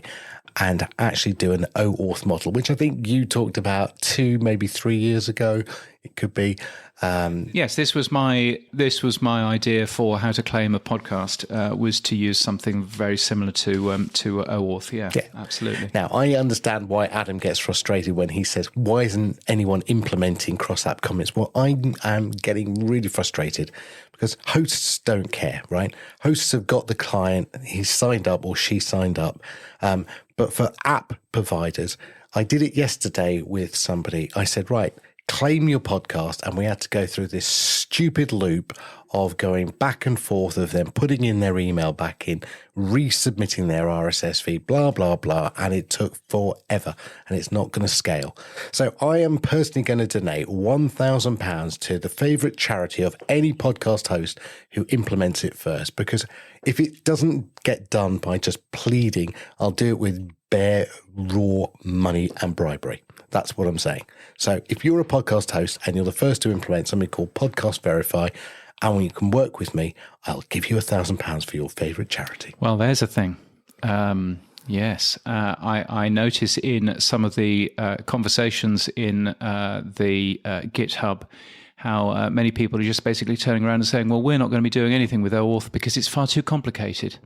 and actually do an OAuth model, which I think you talked about 2, maybe 3 years ago. It could be. Yes, this was my idea for how to claim a podcast, was to use something very similar to OAuth. Yeah, absolutely. Now, I understand why Adam gets frustrated when he says, why isn't anyone implementing cross-app comments? Well, I am getting really frustrated because hosts don't care, right? Hosts have got the client, he's signed up or she signed up. But for app providers, I did it yesterday with somebody. I said, right, claim your podcast, and we had to go through this stupid loop of going back and forth of them putting in their email back in, resubmitting their RSS feed, blah, blah, blah, and it took forever, and it's not going to scale. So I am personally going to donate £1,000 to the favourite charity of any podcast host who implements it first, because if it doesn't get done by just pleading, I'll do it with bare, raw money and bribery. That's what I'm saying. So if you're a podcast host and you're the first to implement something called Podcast Verify, and you can work with me, I'll give you £1,000 for your favourite charity. Well, there's a thing. Yes. I notice in some of the conversations in the GitHub how many people are just basically turning around and saying, well, we're not going to be doing anything with OAuth because it's far too complicated.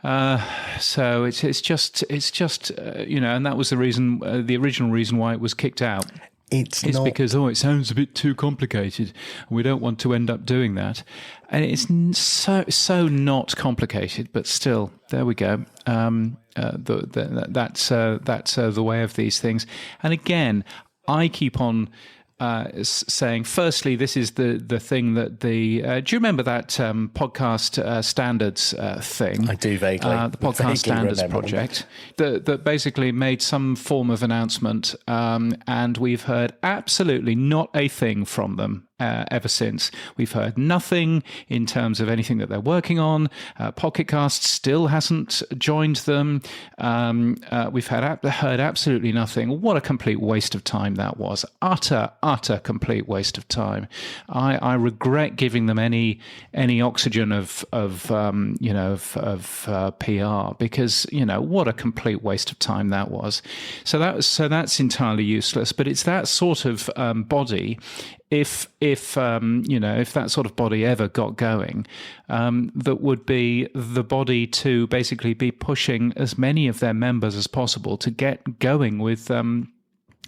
So it's just and that was the reason, the original reason why it was kicked out. It's because it sounds a bit too complicated, and we don't want to end up doing that. And it's so not complicated, but still, there we go. That's the way of these things. And again, I keep on saying, firstly, this is the thing that do you remember that podcast standards thing? I do vaguely. The podcast standards project that basically made some form of announcement, and we've heard absolutely not a thing from them ever since. We've heard nothing in terms of anything that they're working on. Pocket Cast still hasn't joined them. We've heard absolutely nothing. What a complete waste of time that was. Utter complete waste of time. I regret giving them any oxygen of PR, because what a complete waste of time that was. So that's entirely useless. But it's that sort of body. If that sort of body ever got going, that would be the body to basically be pushing as many of their members as possible to get going with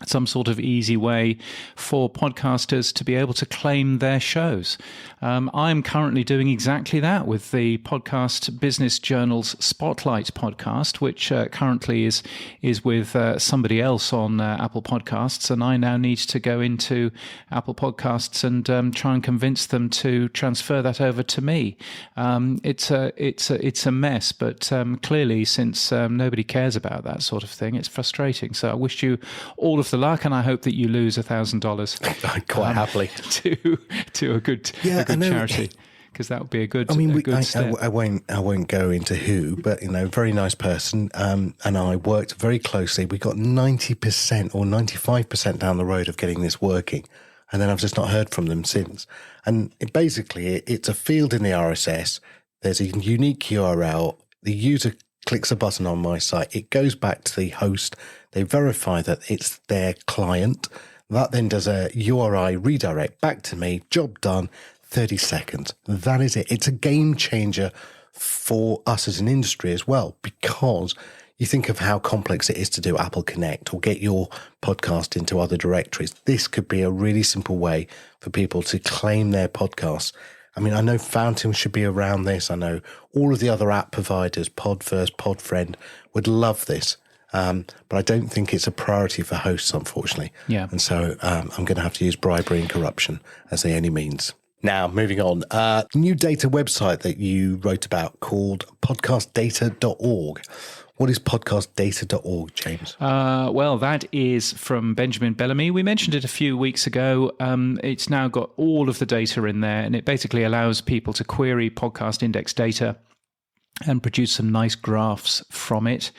some sort of easy way for podcasters to be able to claim their shows. I'm currently doing exactly that with the Podcast Business Journal's Spotlight podcast, which currently is with somebody else on Apple Podcasts, and I now need to go into Apple Podcasts and try and convince them to transfer that over to me. It's a mess, but clearly, since nobody cares about that sort of thing, it's frustrating. So I wish you all of the luck, and I hope that you lose $1,000 quite happily to a good charity, because that would be a good. I mean, step. I won't go into who, but very nice person, and I worked very closely. We got 90% or 95% down the road of getting this working, and then I've just not heard from them since. And it's a field in the RSS. There's a unique URL. The user clicks a button on my site. It goes back to the host. They verify that it's their client. That then does a URI redirect back to me. Job done. 30 seconds. That is it. It's a game changer for us as an industry as well, because you think of how complex it is to do Apple Connect or get your podcast into other directories. This could be a really simple way for people to claim their podcasts. I mean, I know Fountain should be around this. I know all of the other app providers, Podverse, Podfriend, would love this. But I don't think it's a priority for hosts, unfortunately. Yeah. And so I'm going to have to use bribery and corruption as the only means. Now, moving on, new data website that you wrote about called podcastdata.org. What is podcastdata.org, James? Well, that is from Benjamin Bellamy. We mentioned it a few weeks ago. It's now got all of the data in there, and it basically allows people to query podcast index data and produce some nice graphs from it.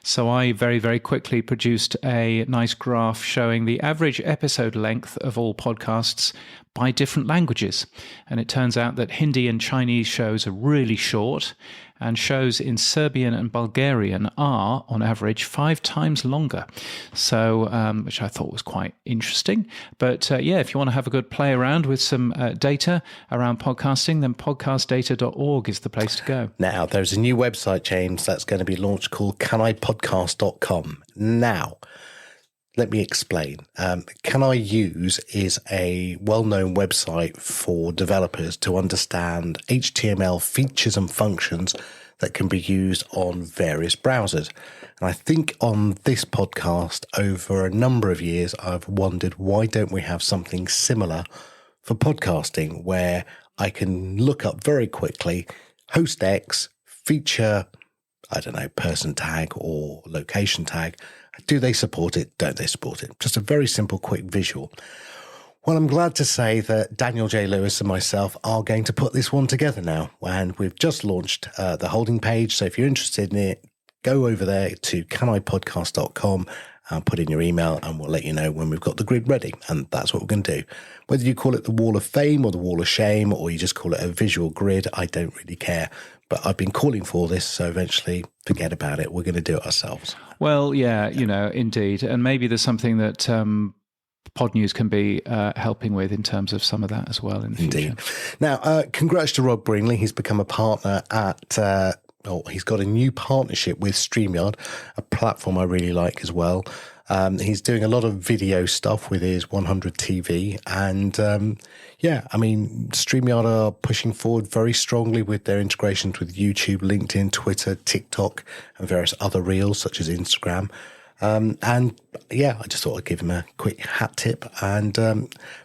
So I very, very quickly produced a nice graph showing the average episode length of all podcasts by different languages. And it turns out that Hindi and Chinese shows are really short, and shows in Serbian and Bulgarian are, on average, 5 times longer. So, which I thought was quite interesting. But yeah, if you want to have a good play around with some data around podcasting, then podcastdata.org is the place to go. Now, there's a new website, James, that's going to be launched called canipodcast.com. Now, let me explain. Can I Use is a well-known website for developers to understand HTML features and functions that can be used on various browsers. And I think on this podcast, over a number of years, I've wondered, why don't we have something similar for podcasting, where I can look up very quickly, host X, feature, I don't know, person tag or location tag. Do they support it? Don't they support it? Just a very simple, quick visual. Well, I'm glad to say that Daniel J. Lewis and myself are going to put this one together now. And we've just launched the holding page. So if you're interested in it, go over there to canipodcast.com and put in your email, and we'll let you know when we've got the grid ready. And that's what we're going to do. Whether you call it the Wall of Fame or the Wall of Shame, or you just call it a visual grid, I don't really care. But I've been calling for this, so eventually, forget about it. We're going to do it ourselves. Well, yeah, you know, indeed. And maybe there's something that Pod News can be helping with in terms of some of that as well in the future. Indeed. Now, congrats to Rob Bringley. He's become a partner at, he's got a new partnership with StreamYard, a platform I really like as well. He's doing a lot of video stuff with his 100 TV. And yeah, I mean, StreamYard are pushing forward very strongly with their integrations with YouTube, LinkedIn, Twitter, TikTok, and various other reels such as Instagram. And yeah, I just thought I'd give him a quick hat tip. And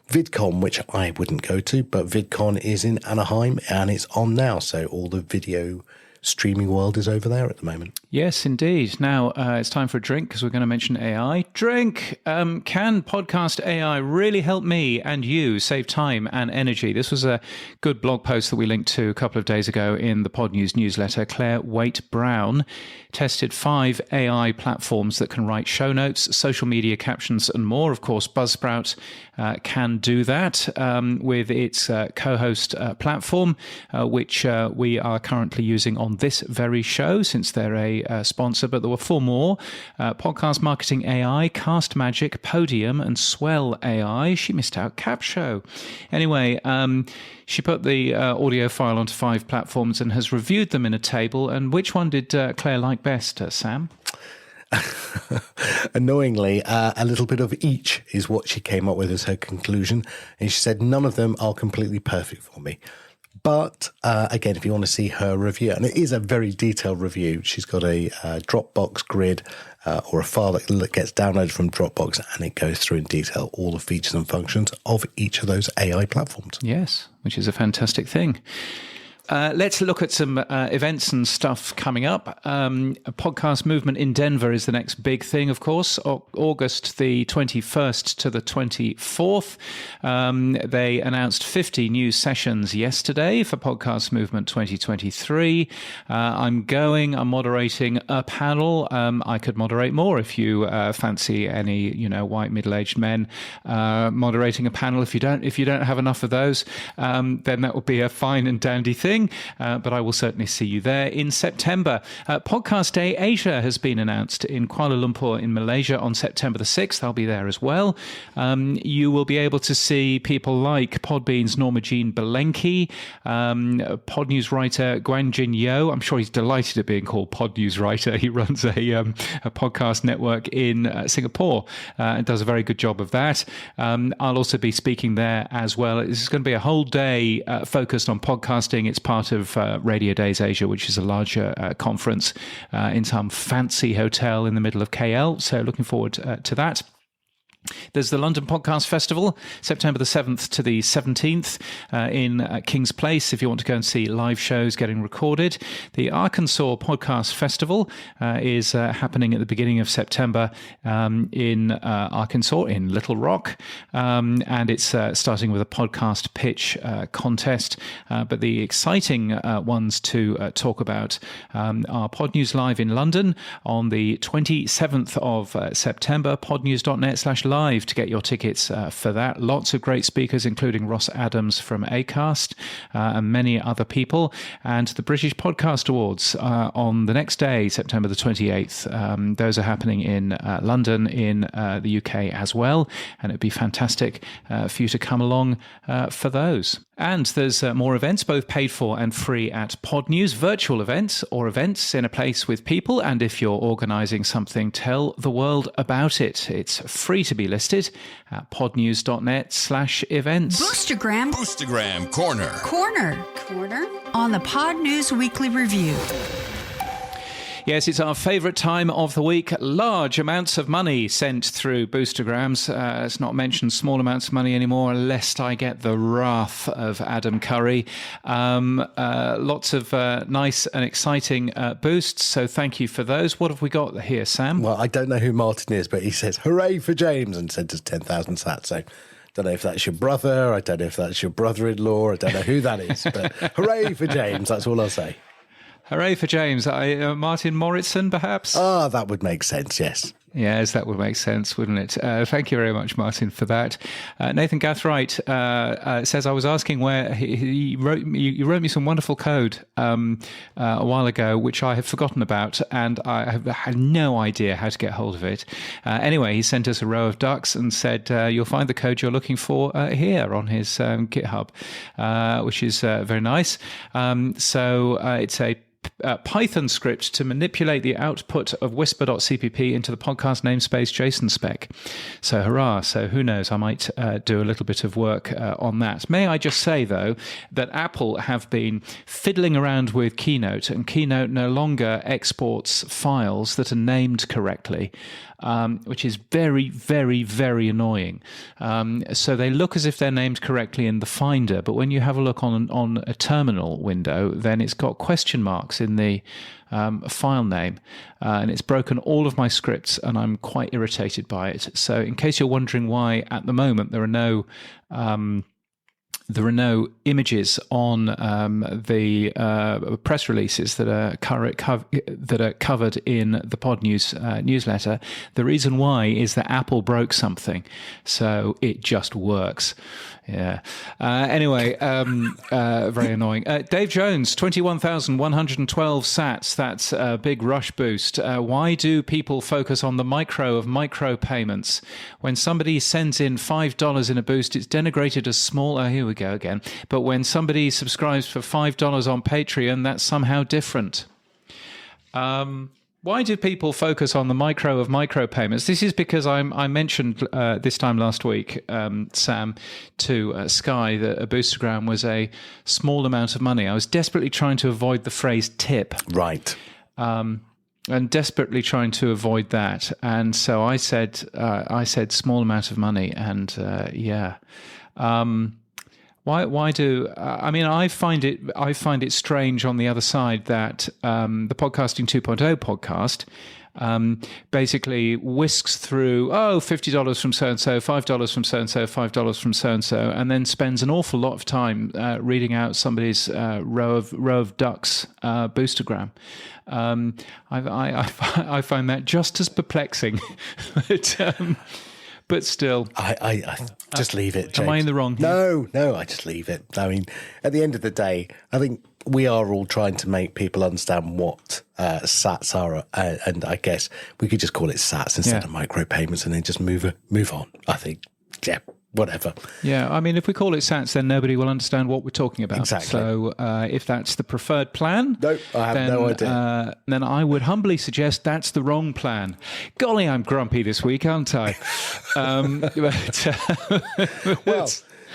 VidCon, which I wouldn't go to, but VidCon is in Anaheim and it's on now. So all the video streaming world is over there at the moment. Yes, indeed. Now it's time for a drink, because we're going to mention AI. Drink! Can podcast AI really help me and you save time and energy? This was a good blog post that we linked to a couple of days ago in the Pod News newsletter. Claire Waite-Brown tested 5 AI platforms that can write show notes, social media captions, and more. Of course, Buzzsprout can do that with its co-host platform, which we are currently using on this very show, since they're a sponsor. But there were 4 more: Podcast Marketing AI, Cast Magic, Podium, and Swell AI. She missed out Capshow. Anyway, she put the audio file onto 5 platforms and has reviewed them in a table. And which one did Claire like best, Sam? Annoyingly, a little bit of each is what she came up with as her conclusion. And she said, none of them are completely perfect for me. But again, if you want to see her review, and it is a very detailed review, she's got a Dropbox grid or a file that gets downloaded from Dropbox, and it goes through in detail all the features and functions of each of those AI platforms. Yes, which is a fantastic thing. Let's look at some events and stuff coming up. A podcast movement in Denver is the next big thing, of course. August the 21st to the 24th. They announced 50 new sessions yesterday for Podcast Movement 2023. I'm moderating a panel. I could moderate more if you fancy any, white middle-aged men moderating a panel. If you don't have enough of those, then that would be a fine and dandy thing. happening, but I will certainly see you there in September. Podcast Day Asia has been announced in Kuala Lumpur in Malaysia on September the 6th. I'll be there as well. You will be able to see people like Podbean's Norma Jean Belenki, Pod News writer Guan Jin Yo. I'm sure he's delighted at being called Pod News writer. He runs a podcast network in Singapore and does a very good job of that. I'll also be speaking there as well. It's going to be a whole day focused on podcasting. It's part of Radio Days Asia, which is a larger conference in some fancy hotel in the middle of KL. So looking forward to that. There's the London Podcast Festival, September the 7th to the 17th in King's Place, if you want to go and see live shows getting recorded. The Arkansas Podcast Festival is happening at the beginning of September in Arkansas, in Little Rock, and it's starting with a podcast pitch contest. But the exciting ones to talk about are Pod News Live in London on the 27th of September, podnews.net/live to get your tickets for that. Lots of great speakers, including Ross Adams from Acast and many other people. And the British Podcast Awards on the next day, September the 28th. Those are happening in London, in the UK as well. And it'd be fantastic for you to come along for those. And there's more events, both paid for and free at Pod News, virtual events or events in a place with people. And if you're organising something, tell the world about it. It's free to be listed at podnews.net/events. Boostergram Corner on the Pod News Weekly Review. Yes, it's our favourite time of the week. Large amounts of money sent through boostergrams. It's not mentioned small amounts of money anymore, lest I get the wrath of Adam Curry. Lots of nice and exciting boosts, so thank you for those. What have we got here, Sam? Well, I don't know who Martin is, but he says, hooray for James, and sent us 10,000 sats. So I don't know if that's your brother, I don't know if that's your brother-in-law, I don't know who that is, but hooray for James, that's all I'll say. Hooray for James. Martin Morrison, perhaps? Ah, that would make sense, yes. Yes, that would make sense, wouldn't it? Thank you very much, Martin, for that. Nathan Gathright says, I was asking where you wrote me some wonderful code a while ago, which I have forgotten about, and I have had no idea how to get hold of it. Anyway, he sent us a row of ducks and said, you'll find the code you're looking for here on his GitHub, which is very nice. So it's a Python script to manipulate the output of whisper.cpp into the podcast namespace JSON spec. So hurrah. So who knows, I might do a little bit of work on that. May I just say, though, that Apple have been fiddling around with Keynote, and Keynote no longer exports files that are named correctly. Which is very, very, very annoying. So they look as if they're named correctly in the Finder, but when you have a look on a terminal window, then it's got question marks in the file name, and it's broken all of my scripts, and I'm quite irritated by it. So in case you're wondering why at the moment there are no images on the press releases that are covered in the Pod News newsletter. The reason why is that Apple broke something, so it just works. Yeah. Anyway, very annoying. Dave Jones, 21,112 sats. That's a big rush boost. Why do people focus on the micro of micro payments? When somebody sends in $5 in a boost, it's denigrated as small. Oh, here we go again. But when somebody subscribes for $5 on Patreon, that's somehow different. Why do people focus on the micro of micropayments? This is because I mentioned this time last week, Sam, to Sky that a boostergram was a small amount of money. I was desperately trying to avoid the phrase tip. Right. And desperately trying to avoid that. And so I said small amount of money. And Why do I mean? I find it strange on the other side that the Podcasting 2.0 podcast basically whisks through $50 from so and so, $5 from so and so, $5 from so and so, and then spends an awful lot of time reading out somebody's row of ducks boostergram. I find that just as perplexing. But still, I just leave it, James. Am I in the wrong here? No, I just leave it. I mean, at the end of the day, I think we are all trying to make people understand what sats are, and I guess we could just call it sats instead of micropayments, and then just move on. I think, whatever. Yeah, I mean, if we call it sats, then nobody will understand what we're talking about. Exactly. So if that's the preferred plan, I have no idea. Then I would humbly suggest that's the wrong plan. Golly, I'm grumpy this week, aren't I?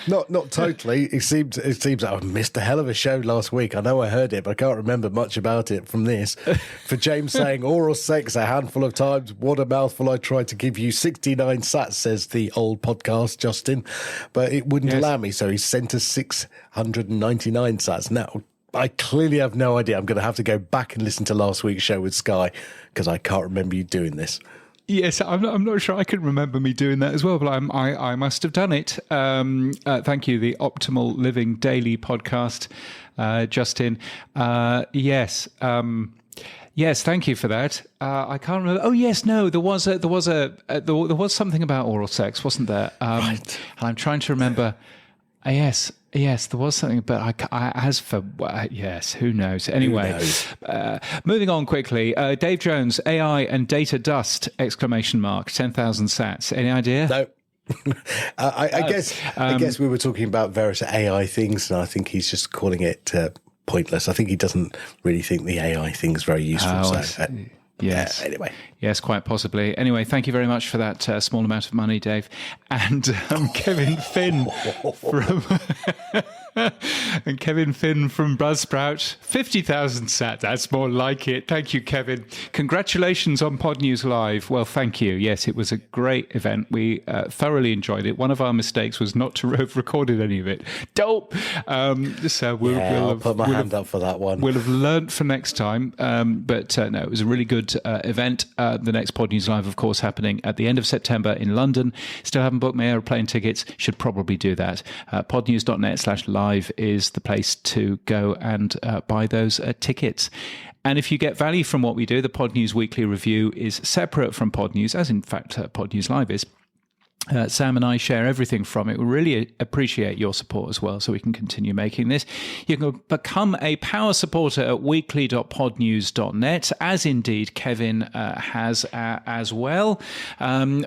Not totally. It seems like I missed a hell of a show last week. I know I heard it, but I can't remember much about it from this. For James saying oral sex a handful of times, what a mouthful. I tried to give you 69 sats, says the old podcast, Justin, but it wouldn't allow me, so he sent us 699 sats. Now, I clearly have no idea. I'm going to have to go back and listen to last week's show with Sky because I can't remember you doing this. Yes, I'm not sure I can remember me doing that as well, but I must have done it. Thank you, the Optimal Living Daily podcast, Justin. Yes, thank you for that. I can't remember. Oh yes, no, there was something about oral sex, wasn't there? Right. And I'm trying to remember. Yes, there was something, but who knows? Anyway, moving on quickly. Dave Jones, AI and data dust! 10,000 sats. Any idea? No. I guess we were talking about various AI things, and I think he's just calling it pointless. I think he doesn't really think the AI thing's very useful. Yes. Anyway. Yes, quite possibly. Anyway, thank you very much for that small amount of money, Dave. And Kevin Finn from Buzzsprout, 50,000 sat. That's more like it. Thank you, Kevin. Congratulations on Pod News Live. Well, thank you. Yes, it was a great event. We thoroughly enjoyed it. One of our mistakes was not to have recorded any of it. Dope. So I'll put my hand up for that one. We'll have learnt for next time. But no, it was a really good event. The next Pod News Live, of course, happening at the end of September in London. Still haven't booked my aeroplane tickets. Should probably do that. podnews.net/live is the place to go and buy those tickets. And if you get value from what we do, the Pod News Weekly Review is separate from Pod News, as in fact Pod News Live is. Sam and I share everything from it. We really appreciate your support as well, so we can continue making this. You can become a power supporter at weekly.podnews.net, as indeed Kevin has as well.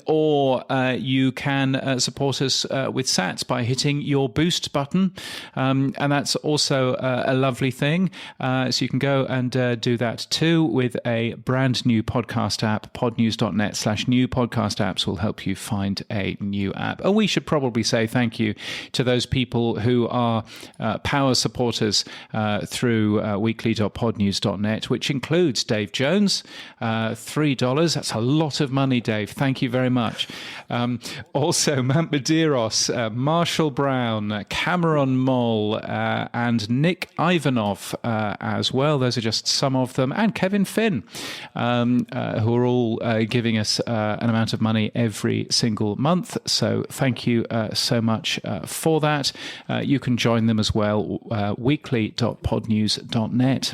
Or you can support us with sats by hitting your boost button. And that's also a lovely thing. So you can go and do that too with a brand new podcast app. podnews.net/new podcast apps will help you find a new app. And we should probably say thank you to those people who are power supporters through weekly.podnews.net, which includes Dave Jones, $3. That's a lot of money, Dave. Thank you very much. Also, Matt Medeiros, Marshall Brown, Cameron Moll, and Nick Ivanov as well. Those are just some of them. And Kevin Finn, who are all giving us an amount of money every single month. So thank you so much for that. You can join them as well, weekly.podnews.net.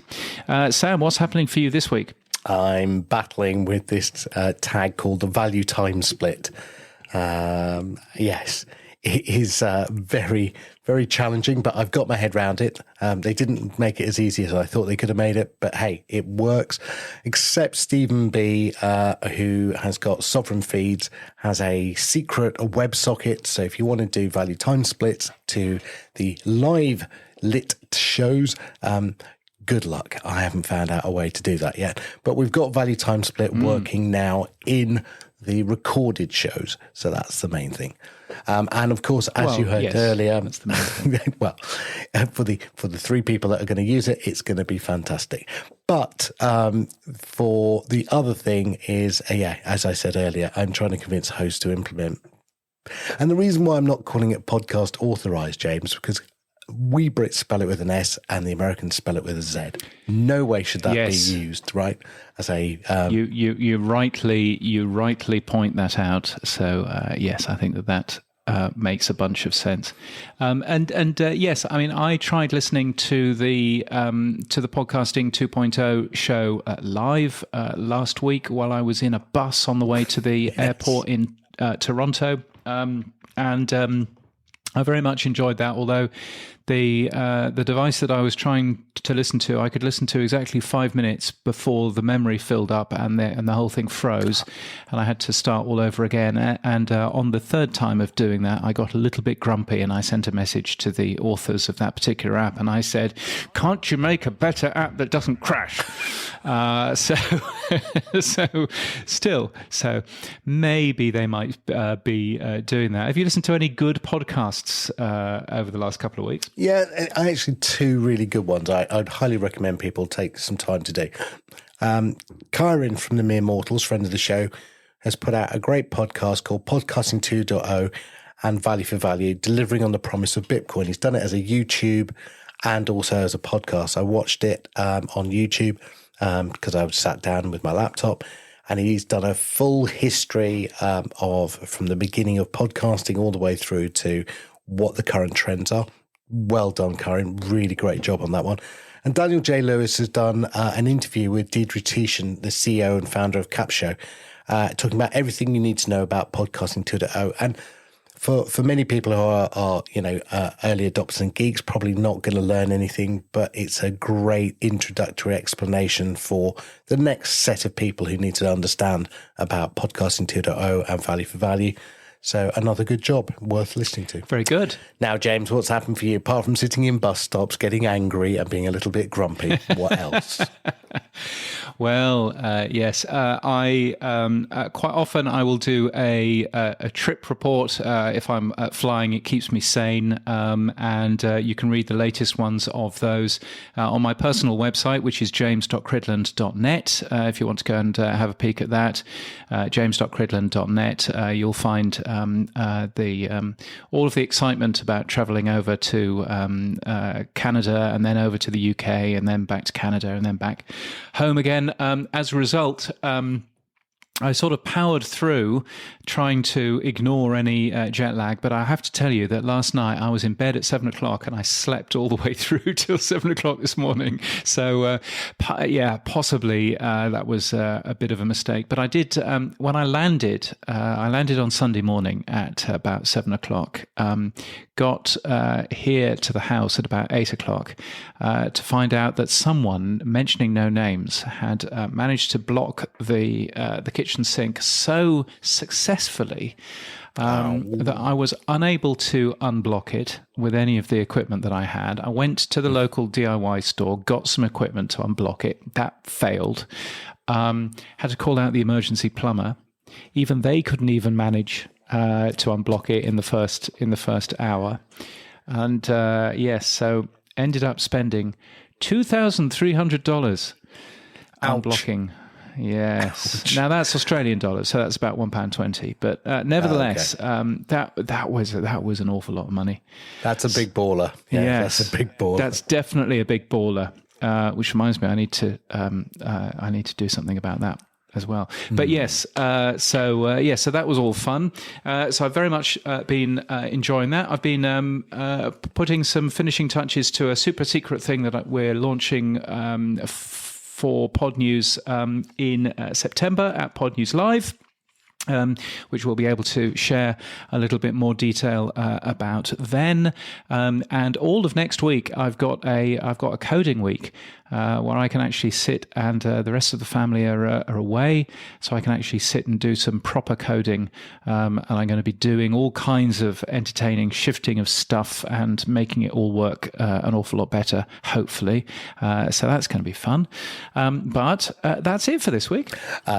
Sam, what's happening for you this week? I'm battling with this tag called the value time split. Yes, it is very, very challenging, but I've got my head around it. They didn't make it as easy as I thought they could have made it, but hey, it works. Except Stephen B, who has got Sovereign Feeds, has a secret WebSocket. So if you want to do value time splits to the live lit shows, good luck. I haven't found out a way to do that yet, but we've got value time split working now in the recorded shows. So that's the main thing. And of course, as you heard earlier, that's the main thing. Well, for the three people that are going to use it, it's going to be fantastic. But for the other thing is, as I said earlier, I'm trying to convince hosts to implement. And the reason why I'm not calling it podcast authorized, James, because we Brits spell it with an S and the Americans spell it with a Z. No way should that be used, right? As a you rightly point that out. So yes, I think that makes a bunch of sense. And yes, I mean, I tried listening to the Podcasting 2.0 show live last week while I was in a bus on the way to the airport in Toronto, and I very much enjoyed that, although the device that I was trying to listen to, I could listen to exactly 5 minutes before the memory filled up and the whole thing froze, and I had to start all over again. And on the third time of doing that, I got a little bit grumpy, and I sent a message to the authors of that particular app, and I said, "Can't you make a better app that doesn't crash?" So maybe they might be doing that. Have you listened to any good podcasts over the last couple of weeks? Yeah, actually 2 really good ones. I'd highly recommend people take some time to do. Kyron from the Mere Mortals, friend of the show, has put out a great podcast called Podcasting 2.0 and Value for Value, delivering on the promise of Bitcoin. He's done it as a YouTube and also as a podcast. I watched it on YouTube because I was sat down with my laptop, and he's done a full history from the beginning of podcasting all the way through to what the current trends are. Well done, Karen. Really great job on that one. And Daniel J. Lewis has done an interview with Deidre Tishan, the CEO and founder of Capshow, talking about everything you need to know about Podcasting 2.0. And for many people who are early adopters and geeks, probably not going to learn anything, but it's a great introductory explanation for the next set of people who need to understand about Podcasting 2.0 and Value for Value. So another good job, worth listening to. Very good. Now, James, what's happened for you? Apart from sitting in bus stops, getting angry and being a little bit grumpy, what else? Well, yes, I quite often I will do a trip report. If I'm flying, it keeps me sane, and you can read the latest ones of those on my personal website, which is james.cridland.net. If you want to go and have a peek at that, james.cridland.net, you'll find all of the excitement about travelling over to Canada and then over to the UK and then back to Canada and then back home again. As a result, I sort of powered through trying to ignore any jet lag, but I have to tell you that last night I was in bed at 7 o'clock and I slept all the way through till 7 o'clock this morning. So, possibly that was a bit of a mistake. But I did, when I landed on Sunday morning at about 7 o'clock, got here to the house at about 8 o'clock to find out that someone, mentioning no names, had managed to block the kitchen sink so successfully that I was unable to unblock it with any of the equipment that I had. I went to the local DIY store, got some equipment to unblock it. That failed. Had to call out the emergency plumber. Even they couldn't even manage to unblock it in the first hour. And so ended up spending $2,300 unblocking. Yes. Ouch. Now that's Australian dollars, so that's about £1.20. But nevertheless, that was an awful lot of money. That's a big baller. Yeah, yes, that's a big baller. That's definitely a big baller. Which reminds me, I need to do something about that as well. But yes, so that was all fun. So I've very much been enjoying that. I've been putting some finishing touches to a super secret thing that we're launching for Pod News in September at Pod News Live. Which we'll be able to share a little bit more detail about then. And all of next week, I've got a coding week where I can actually sit, and the rest of the family are away, so I can actually sit and do some proper coding. And I'm going to be doing all kinds of entertaining shifting of stuff and making it all work an awful lot better, hopefully. So that's going to be fun. But that's it for this week.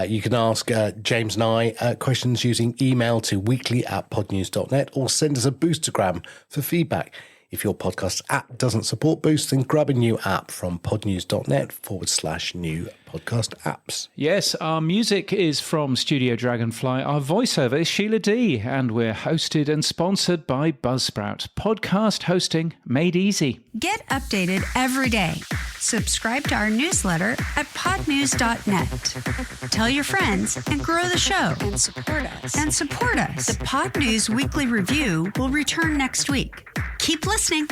You can ask James and I questions using email to weekly@podnews.net or send us a boostergram for feedback. If your podcast app doesn't support Boost, then grab a new app from podnews.net/new podcast apps. Yes, our music is from Studio Dragonfly. Our voiceover is Sheila D. And we're hosted and sponsored by Buzzsprout. Podcast hosting made easy. Get updated every day. Subscribe to our newsletter at podnews.net. Tell your friends and grow the show. And support us. The Pod News Weekly Review will return next week. Keep listening.